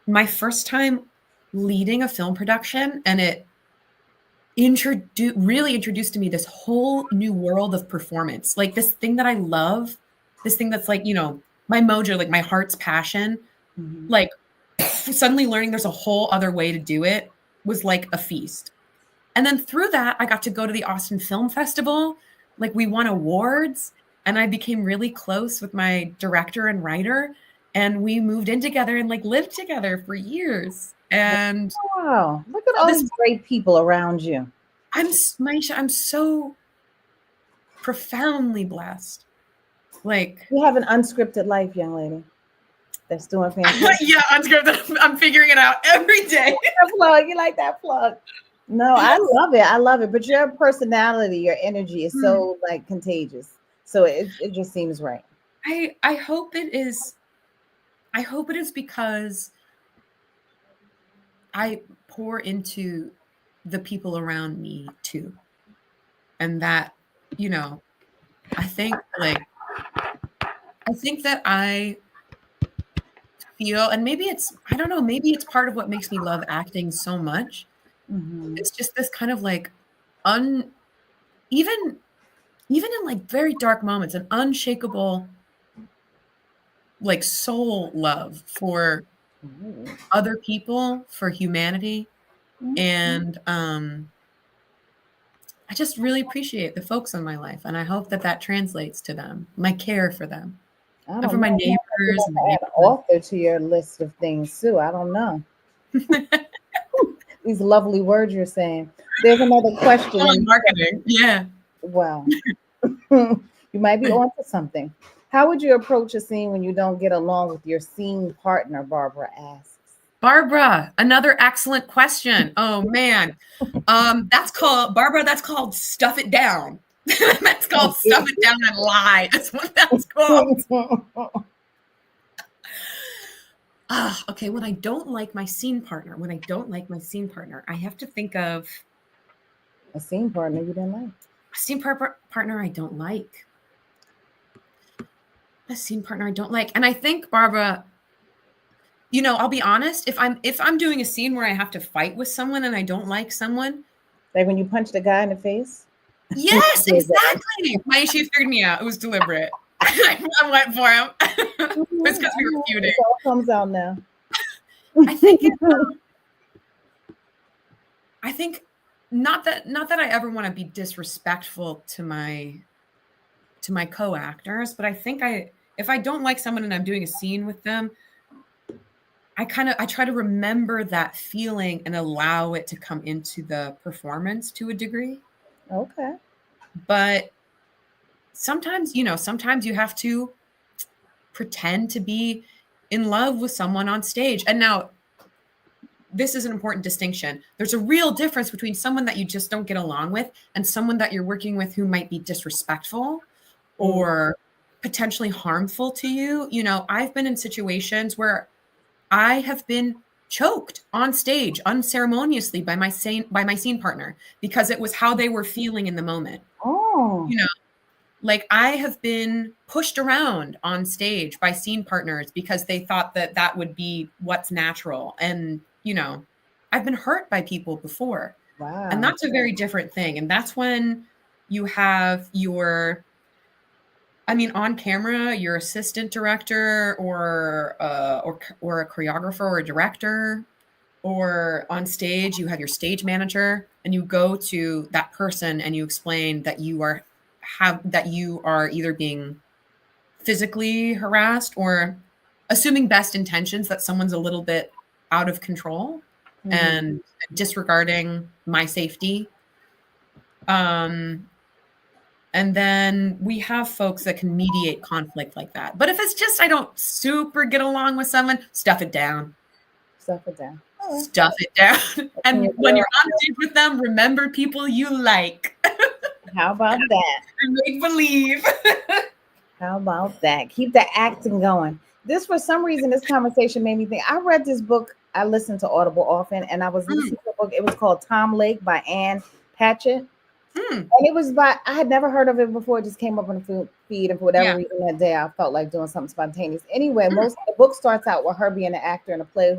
S2: my first time leading a film production, and it really introduced to me this whole new world of performance. Like this thing that I love, this thing that's like, my mojo, like my heart's passion, like suddenly learning there's a whole other way to do it was like a feast. And then through that, I got to go to the Austin Film Festival. Like we won awards, and I became really close with my director and writer, and we moved in together and like lived together for years. And
S1: wow, look at all these great people around you.
S2: I'm so profoundly blessed. Like
S1: you have an unscripted life, young lady. That's doing fantastic.
S2: Yeah, unscripted. I'm figuring it out every day.
S1: Plug. You like that plug? No, I love it. I love it. But your personality, your energy is so like contagious. So it just seems right.
S2: I hope it is. I hope it is because I pour into the people around me too. And that, I think that I feel, and maybe I don't know, maybe it's part of what makes me love acting so much. It's just this kind of like even in like very dark moments, an unshakable like soul love for other people, for humanity. And I just really appreciate the folks in my life, and I hope that translates to them, my care for them, and for my neighbors.
S1: Add author to your list of things too. I don't know. These lovely words you're saying. There's another question.
S2: Marketing, yeah.
S1: Well, you might be on to something. How would you approach a scene when you don't get along with your scene partner? Barbara asks.
S2: Barbara, another excellent question. Oh man, that's called stuff it down. That's called stuff it down and lie. That's what that's called. Okay. When I don't like my scene partner, I have to think of
S1: a scene partner you didn't like.
S2: A scene partner I don't like. A scene partner I don't like, and I think, Barbara, I'll be honest. If I'm doing a scene where I have to fight with someone and I don't like someone,
S1: like when you punch the guy in the face.
S2: Yes, exactly. She figured me out. It was deliberate. I went for him. It's because we were feuding.
S1: It all comes out now.
S2: I think I think not that I ever want to be disrespectful to my co-actors, but I think if I don't like someone and I'm doing a scene with them, I try to remember that feeling and allow it to come into the performance to a degree.
S1: Okay.
S2: But sometimes you have to pretend to be in love with someone on stage. And now this is an important distinction. There's a real difference between someone that you just don't get along with and someone that you're working with who might be disrespectful or potentially harmful to you. I've been in situations where I have been choked on stage unceremoniously by my scene partner because it was how they were feeling in the moment.
S1: Oh.
S2: Like I have been pushed around on stage by scene partners because they thought that would be what's natural. And, I've been hurt by people before.
S1: Wow.
S2: And that's a very different thing. And that's when you have on camera, your assistant director or a choreographer or a director, or on stage, you have your stage manager, and you go to that person and you explain that you are either being physically harassed or assuming best intentions that someone's a little bit out of control and disregarding my safety. And then we have folks that can mediate conflict like that. But if it's just I don't super get along with someone, stuff it down.
S1: Stuff it down.
S2: Right. Stuff it down. And when you're on stage with them, remember people you like.
S1: How about that?
S2: Make believe.
S1: How about that? Keep the acting going. For some reason, this conversation made me think. I read this book. I listen to Audible often, and I was listening to a book. It was called Tom Lake by Ann Patchett. And it was I had never heard of it before. It just came up on the feed, and for whatever reason that day, I felt like doing something spontaneous. Anyway, most of the book starts out with her being an actor in a play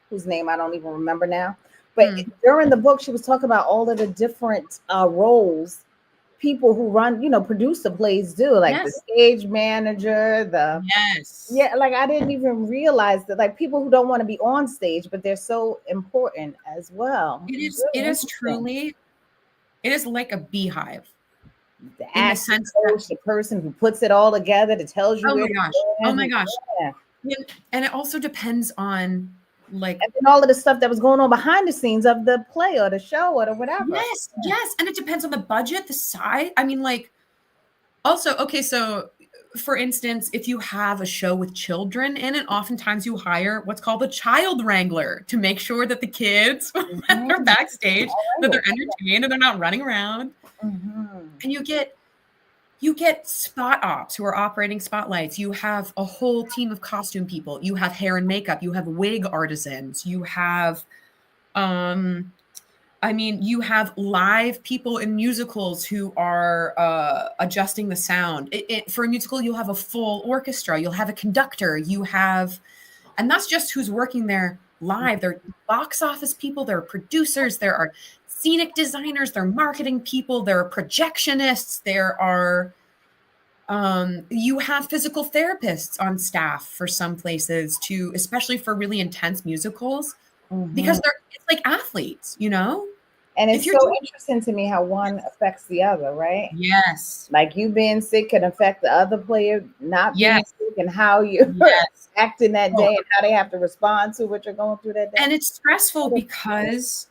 S1: whose name I don't even remember now. But during the book, she was talking about all of the different roles people who produce the plays do, like the stage manager, like I didn't even realize that, like, people who don't want to be on stage, but they're so important as well.
S2: It is truly. It is like a beehive.
S1: The actor, the person who puts it all together, that tells you.
S2: Oh my gosh. Yeah. And it also depends on and
S1: then all of the stuff that was going on behind the scenes of the play or the show or whatever.
S2: Yes. And it depends on the budget, the size. Also, okay, so for instance, if you have a show with children in it, oftentimes you hire what's called a child wrangler to make sure that the kids, when they're backstage, that they're entertained and they're not running around. And you get spot ops who are operating spotlights. You have a whole team of costume people. You have hair and makeup. You have wig artisans. You have, you have live people in musicals who are adjusting the sound. For a musical, you'll have a full orchestra. You'll have a conductor. And that's just who's working there live. There are box office people. There are producers. There are scenic designers. There are marketing people. There are projectionists. There are, you have physical therapists on staff for some places too, especially for really intense musicals, because it's like athletes,
S1: And it's so interesting to me how one affects the other, right?
S2: Yes.
S1: Like you being sick can affect the other player not being sick, and how you acting that day and how they have to respond to what you're going through that day.
S2: And it's stressful because,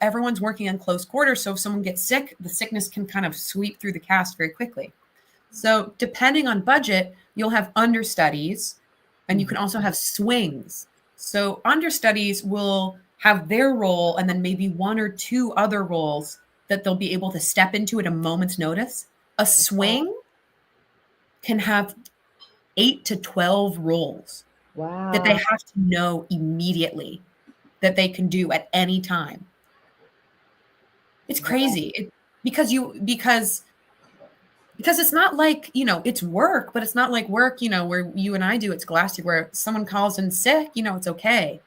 S2: everyone's working in close quarters. So if someone gets sick, the sickness can kind of sweep through the cast very quickly. So depending on budget, you'll have understudies, and you can also have swings. So understudies will have their role and then maybe one or two other roles that they'll be able to step into at a moment's notice. A swing can have 8 to 12 roles that they have to know immediately that they can do at any time. It's crazy because it's not like, it's work, but it's not like work, where you and I do, it's Glassy, where someone calls in sick, it's okay.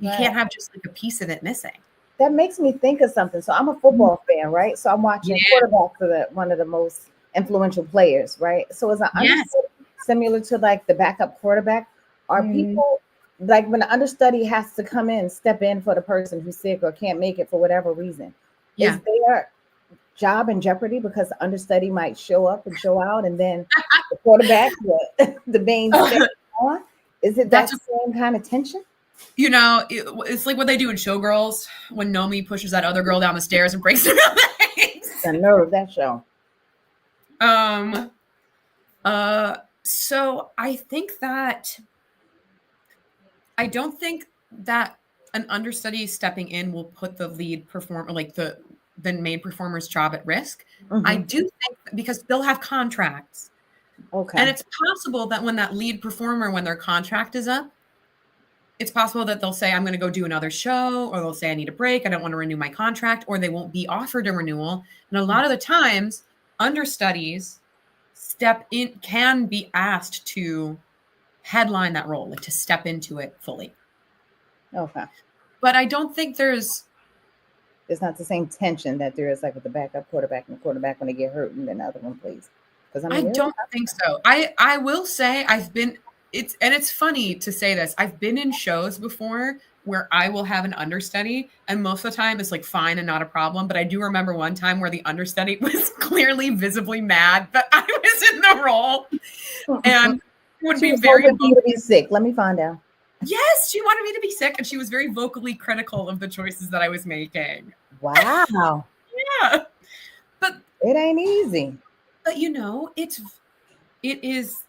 S2: You can't have just like a piece of it missing.
S1: that makes me think of something. So I'm a football fan, right? So I'm
S2: Yeah.
S1: watching quarterback for the one of the most influential players, right? So is an
S2: Yes.
S1: understudy similar to like the backup quarterback? Are
S2: Mhm.
S1: people like when the understudy has to come in, step in for the person who's sick or can't make it for whatever reason? Is
S2: Yeah.
S1: their job in jeopardy because the understudy might show up and show out, and then the quarterback, the mainstay on? Is it that
S2: That's
S1: same kind of tension?
S2: it's like what they do in Showgirls when Nomi pushes that other girl down the stairs and breaks her legs.
S1: The nerve of that show.
S2: Um. So I don't think that an understudy stepping in will put the lead performer, like the main performer's job at risk. I
S1: Hmm.
S2: do think because they'll have contracts, and
S1: Okay.
S2: it's possible that when that lead performer, when their contract is up, it's possible that they'll say, I'm going to go do another show, or they'll say, I need a break. I don't want to renew my contract, or they won't be offered a renewal. And a lot of the times, understudies can be asked to headline that role, like to step into it fully.
S1: Okay.
S2: But I don't think there's,
S1: It's not the same tension that there is like with the backup quarterback and the quarterback when they get hurt and then the other one plays. Because I
S2: I
S1: mean, it is
S2: don't think so. I will say it's funny to say this. I've been in shows before where I will have an understudy, and most of the time it's like fine and not a problem. But I do remember one time where the understudy was clearly visibly mad that I was in the role and would
S1: she
S2: be
S1: was
S2: very
S1: hoping for you
S2: vocal.
S1: to be sick. Let me find out.
S2: Yes, she wanted me to be sick, and she was very vocally critical of the choices that I was making.
S1: Wow.
S2: Yeah. But
S1: It ain't easy.
S2: but it is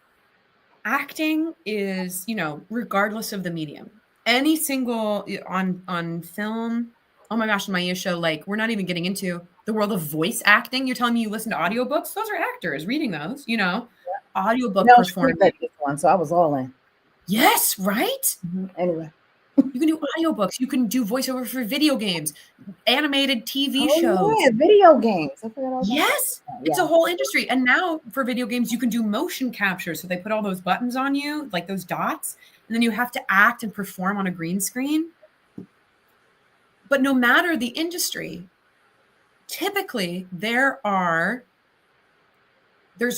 S2: acting is, regardless of the medium. Any single on film. Oh my gosh, my show, like we're not even getting into the world of voice acting. You're telling me you listen to audiobooks? Those are actors reading those, audiobook
S1: No, she
S2: performing.
S1: read this one, so I was all in.
S2: Yes, right?
S1: Anyway.
S2: You can do audiobooks, you can do voiceover for video games, animated TV
S1: Oh
S2: shows.
S1: yeah, video games. I forgot all about that.
S2: Yes, it's a
S1: Yeah.
S2: whole industry. And now for video games, you can do motion capture. So they put all those buttons on you, like those dots, and then you have to act and perform on a green screen. But no matter the industry, typically there's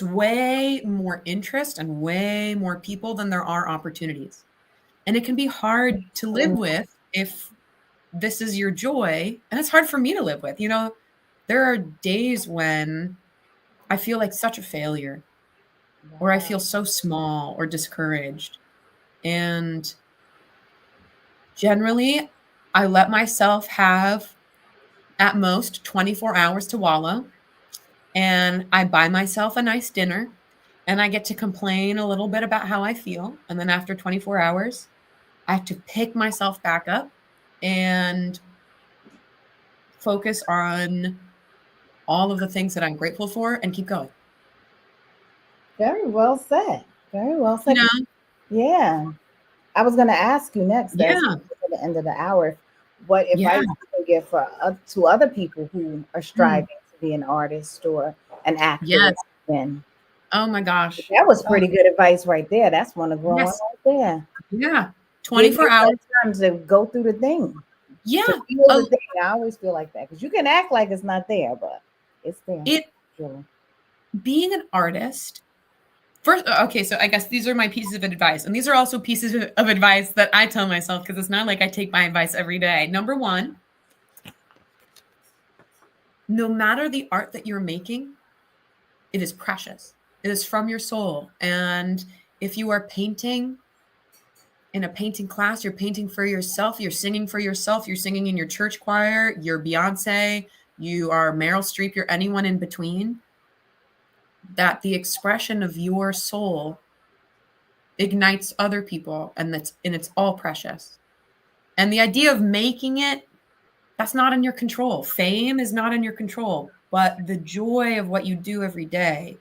S2: way more interest and way more people than there are opportunities. And it can be hard to live
S1: Mm,
S2: with if this is your joy. And it's hard for me to live with. There are days when I feel like such a failure, or I
S1: wow.
S2: feel so small or discouraged. And generally, I let myself have at most 24 hours to wallow, and I buy myself a nice dinner, and I get to complain a little bit about how I feel. And then after 24 hours, I have to pick myself back up and focus on all of the things that I'm grateful for and keep going.
S1: Very well said. Very well
S2: You
S1: said.
S2: know?
S1: Yeah. I was going to ask you next, as
S2: Yeah.
S1: at the end of the hour, what
S2: Yeah.
S1: advice you can give for to other people who are
S2: Mm.
S1: striving to be an artist or an actor?
S2: Yes.
S1: And
S2: Oh my gosh.
S1: that was
S2: Oh,
S1: pretty good advice right there. That's one of growing
S2: yes.
S1: right there.
S2: Yeah.
S1: Give
S2: 24
S1: yourself
S2: hours.
S1: time to go through the thing, to
S2: Yeah.
S1: feel the
S2: Oh,
S1: thing. I always feel like that because you can act like it's not there, but it's there.
S2: it
S1: Really.
S2: being an artist. First, okay, so I guess these are my pieces of advice. And these are also pieces of advice that I tell myself because it's not like I take my advice every day. Number one, no matter the art that you're making, it is precious. It is from your soul. And if you are painting in a painting class, you're painting for yourself, you're singing for yourself, you're singing in your church choir, you're Beyonce, you are Meryl Streep, you're anyone in between, that the expression of your soul ignites other people, and it's all precious. And the idea of making it, that's not in your control. Fame is not in your control, but the joy of what you do every day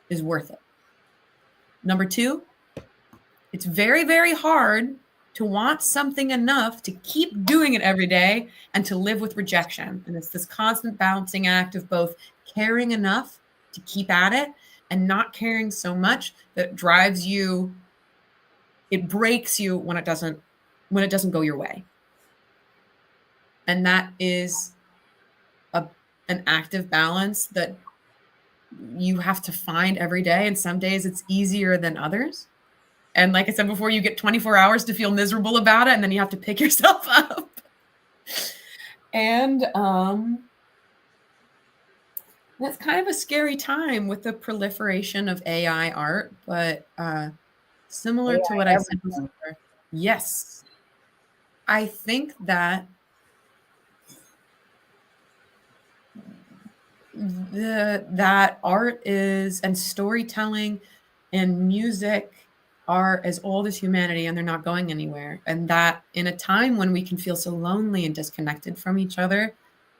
S2: is worth it. Number two, it's very, very hard to want something enough to keep doing it every day and to live with rejection. And it's this constant balancing act of both caring enough to keep at it and not caring so much that drives you, it breaks you when it doesn't go your way. And that is a an active balance that you have to find every day, and some days it's easier than others. And like I said before, you get 24 hours to feel miserable about it, and then you have to pick yourself up. And that's kind of a scary time with the proliferation of AI art, but similar to what
S1: AI
S2: I said
S1: everything.
S2: before, yes, I think that that art is and storytelling and music are as old as humanity, and they're not going anywhere. And that in a time when we can feel so lonely and disconnected from each other,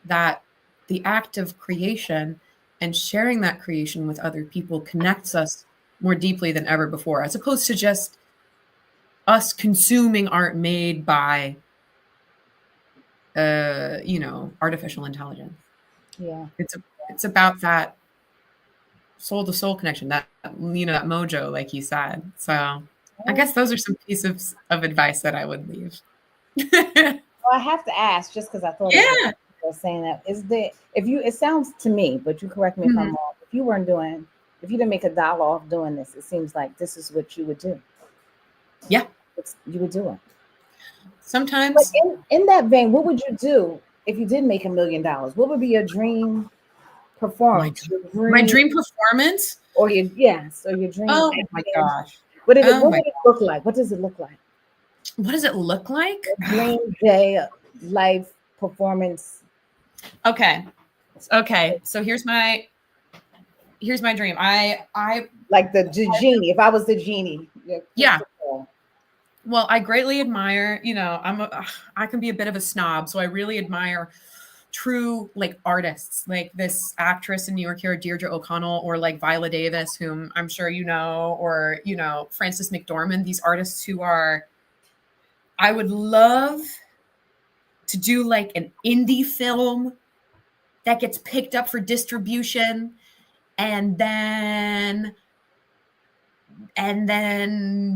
S2: that the act of creation and sharing that creation with other people connects us more deeply than ever before, as opposed to just us consuming art made by artificial intelligence.
S1: Yeah.
S2: It's about that soul to soul connection, that that mojo, like you said. So I
S1: Well,
S2: guess those are some pieces of advice that I would leave.
S1: I have to ask just because I thought of it.
S2: Yeah.
S1: I was saying that is the if you it sounds to me, but you correct me if I'm
S2: Mhm.
S1: wrong. If you didn't make $1 off doing this, it seems like this is what you would do.
S2: Yeah.
S1: You would do it. But
S2: Sometimes
S1: in that vein, what would you do if you did make $1 million? What would be your dream
S2: my
S1: performance? Your
S2: my
S1: dream
S2: dream performance.
S1: or your yes, or your dream
S2: Oh my
S1: acting.
S2: gosh. Oh
S1: What
S2: my
S1: would it look like? What does it look like?
S2: what does it look like?
S1: A dream day life performance.
S2: Okay. Okay. So here's my dream. I
S1: Like the genie. If I was the genie, your
S2: yeah.
S1: crystal ball.
S2: Well, I greatly admire, I can be a bit of a snob, so I really admire true like artists, like this actress in New York here, Deirdre O'Connell, or like Viola Davis, whom I'm sure you know, or Frances McDormand. These artists who are, I would love to do like an indie film that gets picked up for distribution, and then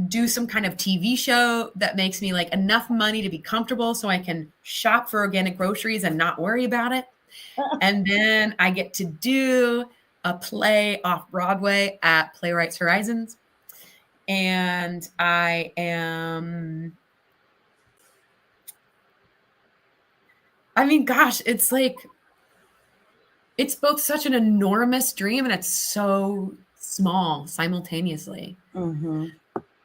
S2: do some kind of TV show that makes me like enough money to be comfortable so I can shop for organic groceries and not worry about it. And then I get to do a play off Broadway at Playwrights Horizons. And I mean, gosh, it's both such an enormous dream and it's so small simultaneously.
S1: Mm-hmm.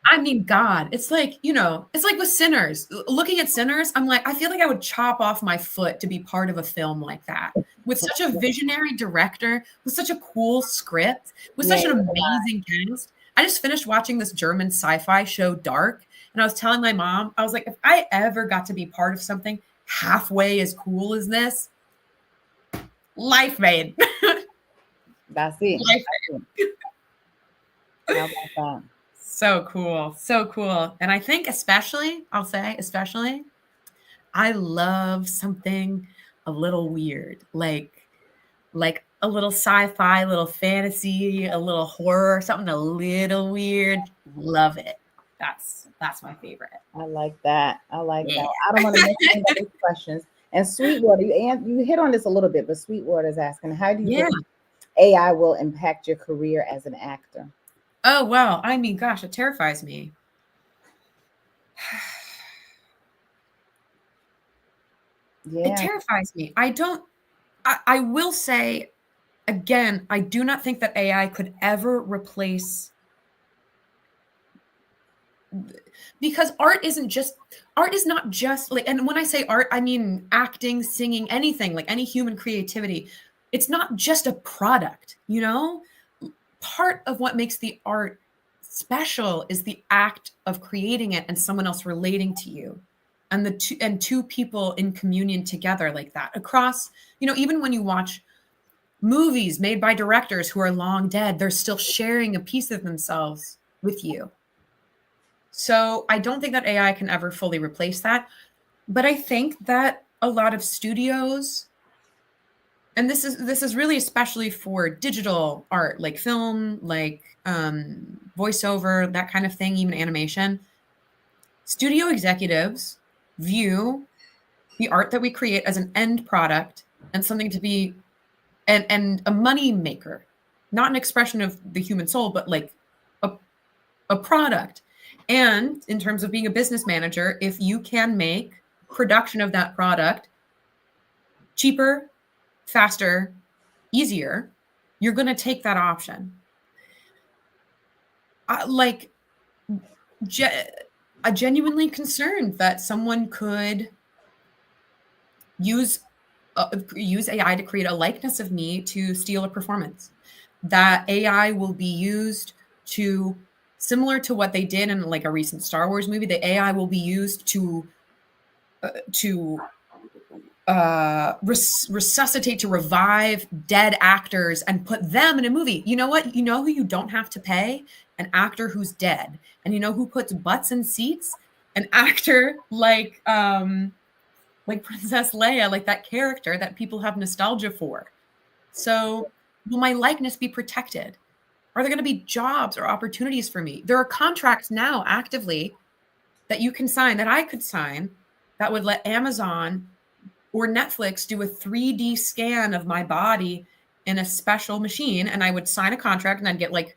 S2: I mean, God, it's like with Sinners. Looking at Sinners, I'm like, I feel like I would chop off my foot to be part of a film like that. With such a visionary director, with such a cool script, with
S1: Yeah,
S2: such an amazing cast. I just finished watching this German sci-fi show, Dark, and I was telling my mom, I was like, if I ever got to be part of something halfway as cool as this, life made.
S1: that's it.
S2: Life.
S1: How about that?
S2: So cool. So cool. And I think especially, I love something a little weird, like a little sci-fi, a little fantasy, a little horror, something a little weird. Love it. That's my favorite.
S1: I like that. I like that.
S2: Yeah.
S1: I don't want to miss any of these questions. And Sweetwater, you hit on this a little bit, but Sweetwater is asking, how do you
S2: Yeah.
S1: believe AI will impact your career as an actor?
S2: Oh well, I mean, gosh, it terrifies me. It
S1: Yeah.
S2: terrifies me. I will say again, I do not think that AI could ever replace, because art is not just like, and when I say art, I mean acting, singing, anything, like any human creativity. It's not just a product, part of what makes the art special is the act of creating it and someone else relating to you, and two people in communion together like that across, even when you watch movies made by directors who are long dead, they're still sharing a piece of themselves with you. So I don't think that AI can ever fully replace that. But I think that a lot of studios, and this is really especially for digital art, like film, like voiceover, that kind of thing, even animation, studio executives view the art that we create as an end product and something to be and a money maker, not an expression of the human soul, but like a, a product. And in terms of being a business manager, if you can make production of that product cheaper, faster, easier, you're going to take that option. Like, I'm genuinely concerned that someone could use use AI to create a likeness of me to steal a performance. That AI will be used to, similar to what they did in like a recent Star Wars movie, the AI will be used to resuscitate, to revive dead actors and put them in a movie. You know what? You know who you don't have to pay? An actor who's dead. And you know who puts butts in seats? An actor like Princess Leia, like that character that people have nostalgia for. So will my likeness be protected? Are there going to be jobs or opportunities for me? There are contracts now actively that you can sign, that I could sign, that would let Amazon or Netflix do a 3D scan of my body in a special machine. And I would sign a contract and I'd get like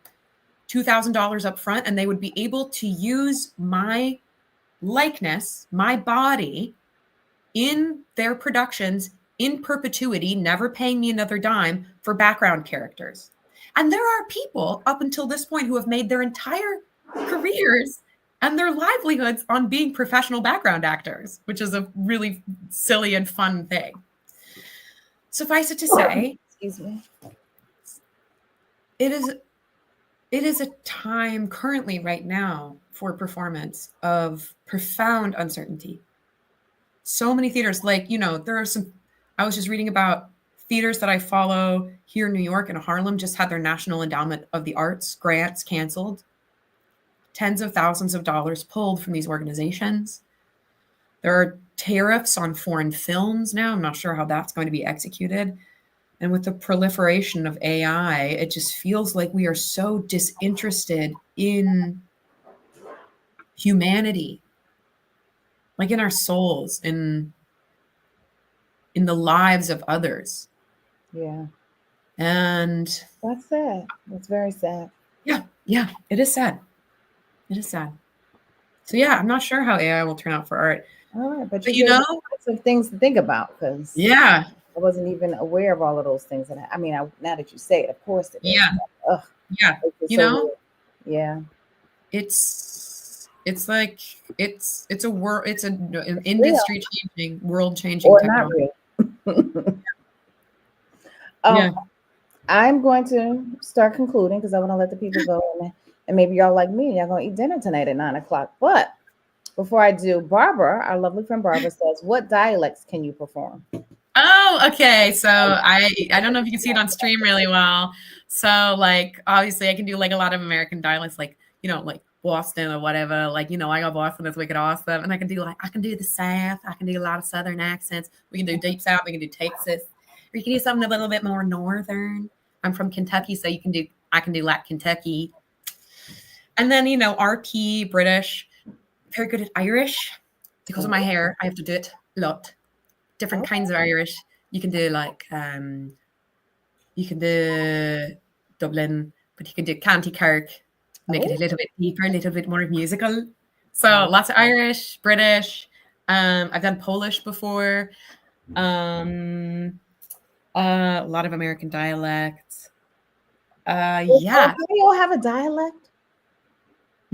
S2: $2,000 up front, and they would be able to use my likeness, my body, in their productions in perpetuity, never paying me another dime for background characters. And there are people up until this point who have made their entire careers and their livelihoods on being professional background actors, which is a really silly and fun thing. Suffice it to say,
S1: excuse me,
S2: it is a time currently right now for performance of profound uncertainty. So many theaters, like, there are some, I was just reading about theaters that I follow here in New York and Harlem just had their National Endowment of the Arts grants canceled. Tens of thousands of dollars pulled from these organizations. There are tariffs on foreign films now. I'm not sure how that's going to be executed. And with the proliferation of AI, it just feels like we are so disinterested in humanity, like in our souls, in the lives of others.
S1: Yeah.
S2: And
S1: that's sad. That's very sad.
S2: Yeah, it is sad. It is sad. So yeah, I'm not sure how AI will turn out for art.
S1: All right, but
S2: you know,
S1: lots of things to think about, because
S2: yeah,
S1: I wasn't even aware of all of those things. And now that you say it, of course it is.
S2: Yeah.
S1: Ugh,
S2: Yeah.
S1: Yeah.
S2: It's like it's a world, it's an industry changing, world changing
S1: or
S2: technology.
S1: Not real.
S2: Yeah.
S1: I'm going to start concluding because I want to let the people go, and maybe y'all like me, y'all gonna eat dinner tonight at 9:00. But before I do, Barbara, our lovely friend Barbara says, "What dialects can you perform?"
S2: Oh, okay. So I don't know if you can see it on stream really well. So like obviously I can do like a lot of American dialects, like like Boston or whatever. Like I got Boston, that's wicked awesome, and I can do the South. I can do a lot of Southern accents. We can do deep South. We can do Texas. Or you can do something a little bit more Northern. I'm from Kentucky, so I can do like Kentucky. And then RP British. Very good at Irish because of my hair. I have to do it a lot. Different kinds of Irish. You can do you can do Dublin, but you can do County Cork, make it a little bit deeper, a little bit more musical. So lots of Irish, British. I've done Polish before. A lot of American dialects. Yeah.
S1: Do you all have a dialect?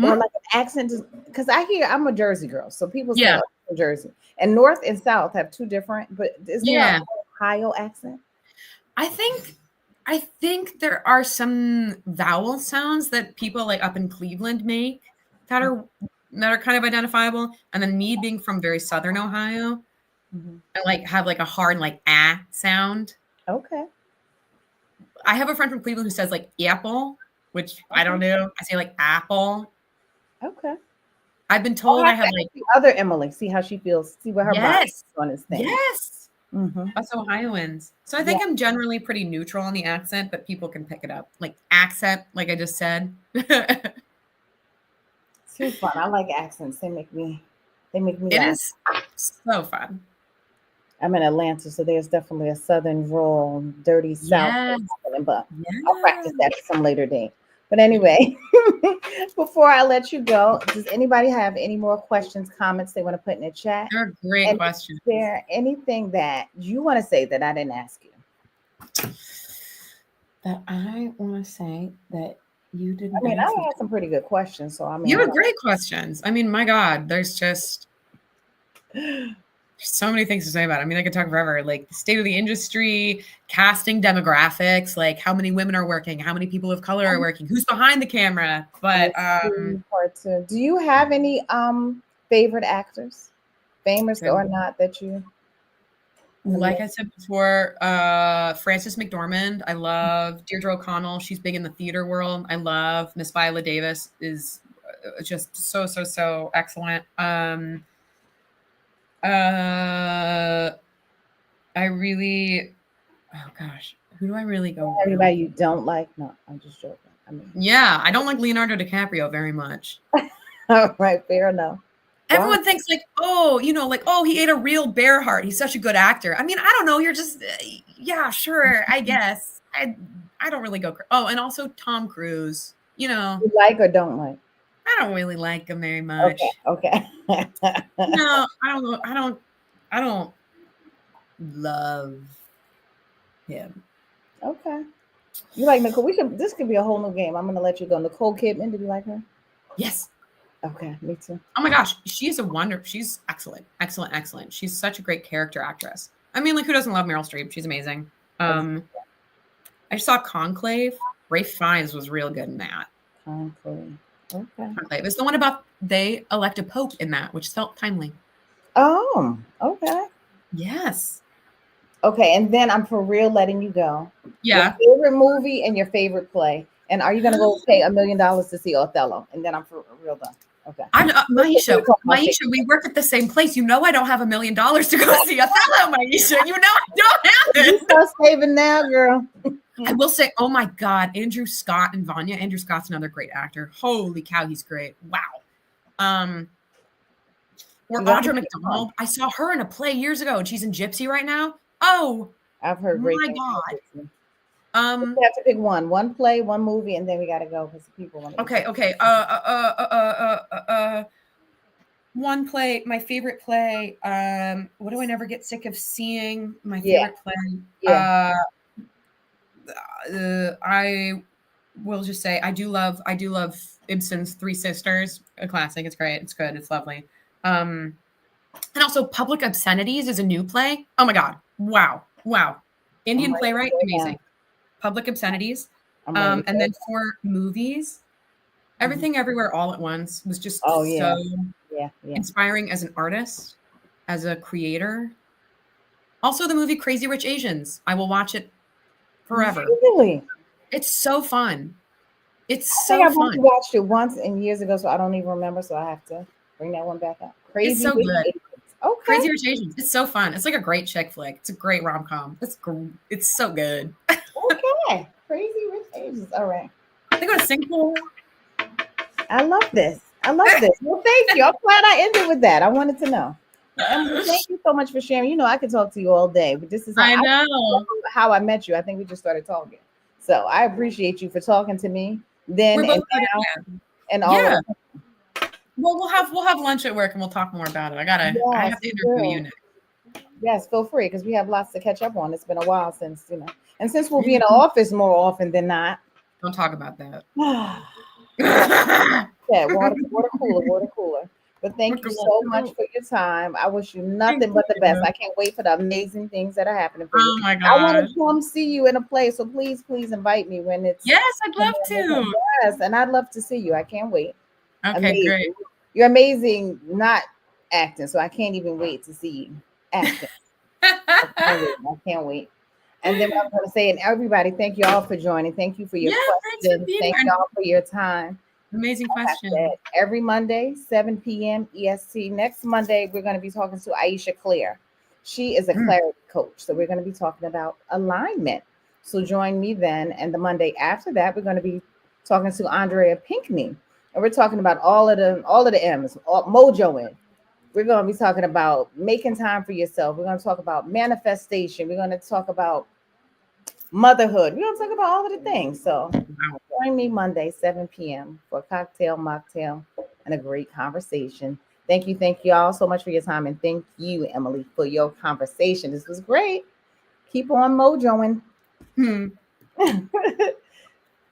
S1: Or like an accent? Because I'm a Jersey girl, so people say from Jersey. And North and South have two different, but is there an Ohio accent?
S2: I think there are some vowel sounds that people like up in Cleveland make that are kind of identifiable. And then me being from very Southern Ohio, I have like a hard sound.
S1: Okay.
S2: I have a friend from Cleveland who says like apple, which I don't know. I say like apple.
S1: Okay.
S2: I've been told I have like
S1: other Emily. See how she feels. See what her body is on this thing.
S2: Yes. Us Ohioans. So I think I'm generally pretty neutral on the accent, but people can pick it up. Like accent, like I just said.
S1: Too fun. I like accents. They make me
S2: It is so fun.
S1: I'm in Atlanta, so there's definitely a southern rural, dirty South
S2: Yes.
S1: happening, but I'll practice
S2: Yeah.
S1: that at some later date. But anyway, before I let you go, does anybody have any more questions, comments they want to put in the chat?
S2: They're a great
S1: And is
S2: question.
S1: there anything that you want to say that I didn't ask you?
S2: That I want to say that you
S1: I
S2: didn't
S1: mean,
S2: ask.
S1: I had some pretty good questions, so I mean,
S2: You
S1: I
S2: have great questions. I mean, my God, there's
S1: don't.
S2: so many things to say about it. I mean, I could talk forever. Like the state of the industry, casting demographics, like how many women are working, how many people of color are working, who's behind the camera. But
S1: Part two. Do you have any favorite actors, famous
S2: so
S1: or not, that you?
S2: like I said before, Frances McDormand. I love Deirdre O'Connell. She's big in the theater world. I love Miss Viola Davis is just so excellent. Uh, I really, oh gosh, who do I really go for?
S1: Anybody you don't like? No, I'm just joking. I mean,
S2: Yeah, I don't like Leonardo DiCaprio very much.
S1: all right, fair enough. Why?
S2: Everyone thinks like, oh, like, oh, he ate a real bear heart. He's such a good actor. I mean, I don't know. You're just, yeah, sure, I guess. I don't really go. Oh, and also Tom Cruise.
S1: You like or don't like?
S2: I don't really like him very
S1: Okay,
S2: much.
S1: okay.
S2: No, I don't know. I don't love him.
S1: Okay. You like Nicole? This could be a whole new game. I'm gonna let you go. Nicole Kidman. Did you like her?
S2: Yes.
S1: Okay, me too.
S2: Oh my gosh, she's a wonder. She's excellent. She's such a great character actress. I mean, like, who doesn't love Meryl Streep? She's amazing. I saw Conclave. Rafe Fiennes was real good in that.
S1: Conclave. Okay.
S2: Conclave. It's the one about they elect a pope in that, which felt timely.
S1: Oh, okay.
S2: Yes.
S1: Okay, and then I'm for real letting you go.
S2: Yeah.
S1: Your favorite movie and your favorite play. And are you gonna go pay $1 million to see Othello? And then I'm for real done. Okay.
S2: Maisha, we work at the same place. You know I don't have $1 million to go see Othello, Maisha. You know I don't have
S1: You
S2: it.
S1: start saving now, girl.
S2: I will say, oh my God, Andrew Scott and Vanya. Andrew Scott's another great actor. Holy cow, he's great. Wow. Or Audra McDonald. I saw her in a play years ago, and she's in Gypsy right now. Oh,
S1: I've heard great
S2: my
S1: things.
S2: God.
S1: We have to pick one play, one movie, and then we gotta go because people want to.
S2: Okay. One play, my favorite play. What do I never get sick of seeing? My favorite play.
S1: Yeah.
S2: I will just say I do love Ibsen's Three Sisters, a classic. It's great. It's good. It's lovely. And also Public Obscenities is a new play. Oh my God. Wow. Indian playwright, amazing. Public Obscenities. And then for movies, Everything Everywhere All at Once was just so inspiring as an artist, as a creator. Also the movie Crazy Rich Asians. I will watch it forever.
S1: Really?
S2: It's so fun. It's
S1: I
S2: so
S1: think
S2: fun.
S1: I've watched it once and years ago, so I don't even remember. So I have to bring that one back up. Crazy
S2: It's so
S1: Rich
S2: good.
S1: Asians. Okay.
S2: Crazy Rich Asians. It's so fun. It's like a great chick flick. It's a great rom-com. It's so good.
S1: Okay. Crazy Rich Asians. All right.
S2: They go to Singapore.
S1: I love this. Well, thank you. I'm glad I ended with that. I wanted to know. Emily, thank you so much for sharing. You know, I could talk to you all day, but this is how I met you. I think we just started talking. So I appreciate you for talking to me then and now and all of that.
S2: Well, we'll have lunch at work and we'll talk more about it. I have to interview you next.
S1: Yes, feel free because we have lots to catch up on. It's been a while since, and since we'll be in the office more often than not.
S2: Don't talk about that.
S1: Yeah, water cooler. But thank you so much for your time. I wish you nothing but the best. I can't wait for the amazing things that are happening for you.
S2: Oh my God.
S1: I want to come see you in a place, so please invite me when it's.
S2: Yes, I'd love to.
S1: Yes, and I'd love to see you. I can't wait.
S2: Okay,
S1: amazing.
S2: Great.
S1: You're amazing, not acting, so I can't even wait to see you acting. I can't wait. And then I'm going to say, and everybody, thank you all for joining. Thank you for your questions. Thank y'all for your time.
S2: Amazing question.
S1: Every Monday, 7 p.m. EST. Next Monday, we're going to be talking to Aisha Clear. She is a clarity coach. So we're going to be talking about alignment. So join me then. And the Monday after that, we're going to be talking to Andrea Pinkney. And we're talking about all of the M's, Mojo in. We're going to be talking about making time for yourself. We're going to talk about manifestation. We're going to talk about motherhood. We're going to talk about all of the things. So
S2: Wow.
S1: join me Monday, 7 p.m. for a cocktail, mocktail, and a great conversation. Thank you all so much for your time. And thank you, Emily, for your conversation. This was great. Keep on mojoing.
S2: Hmm.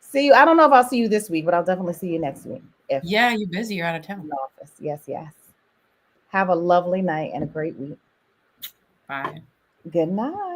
S1: See you. I don't know if I'll see you this week, but I'll definitely see you next week. If
S2: Yeah, you're busy. You're out of
S1: in
S2: town.
S1: the office. Yes, yes. Have a lovely night and a great week.
S2: Bye.
S1: Good night.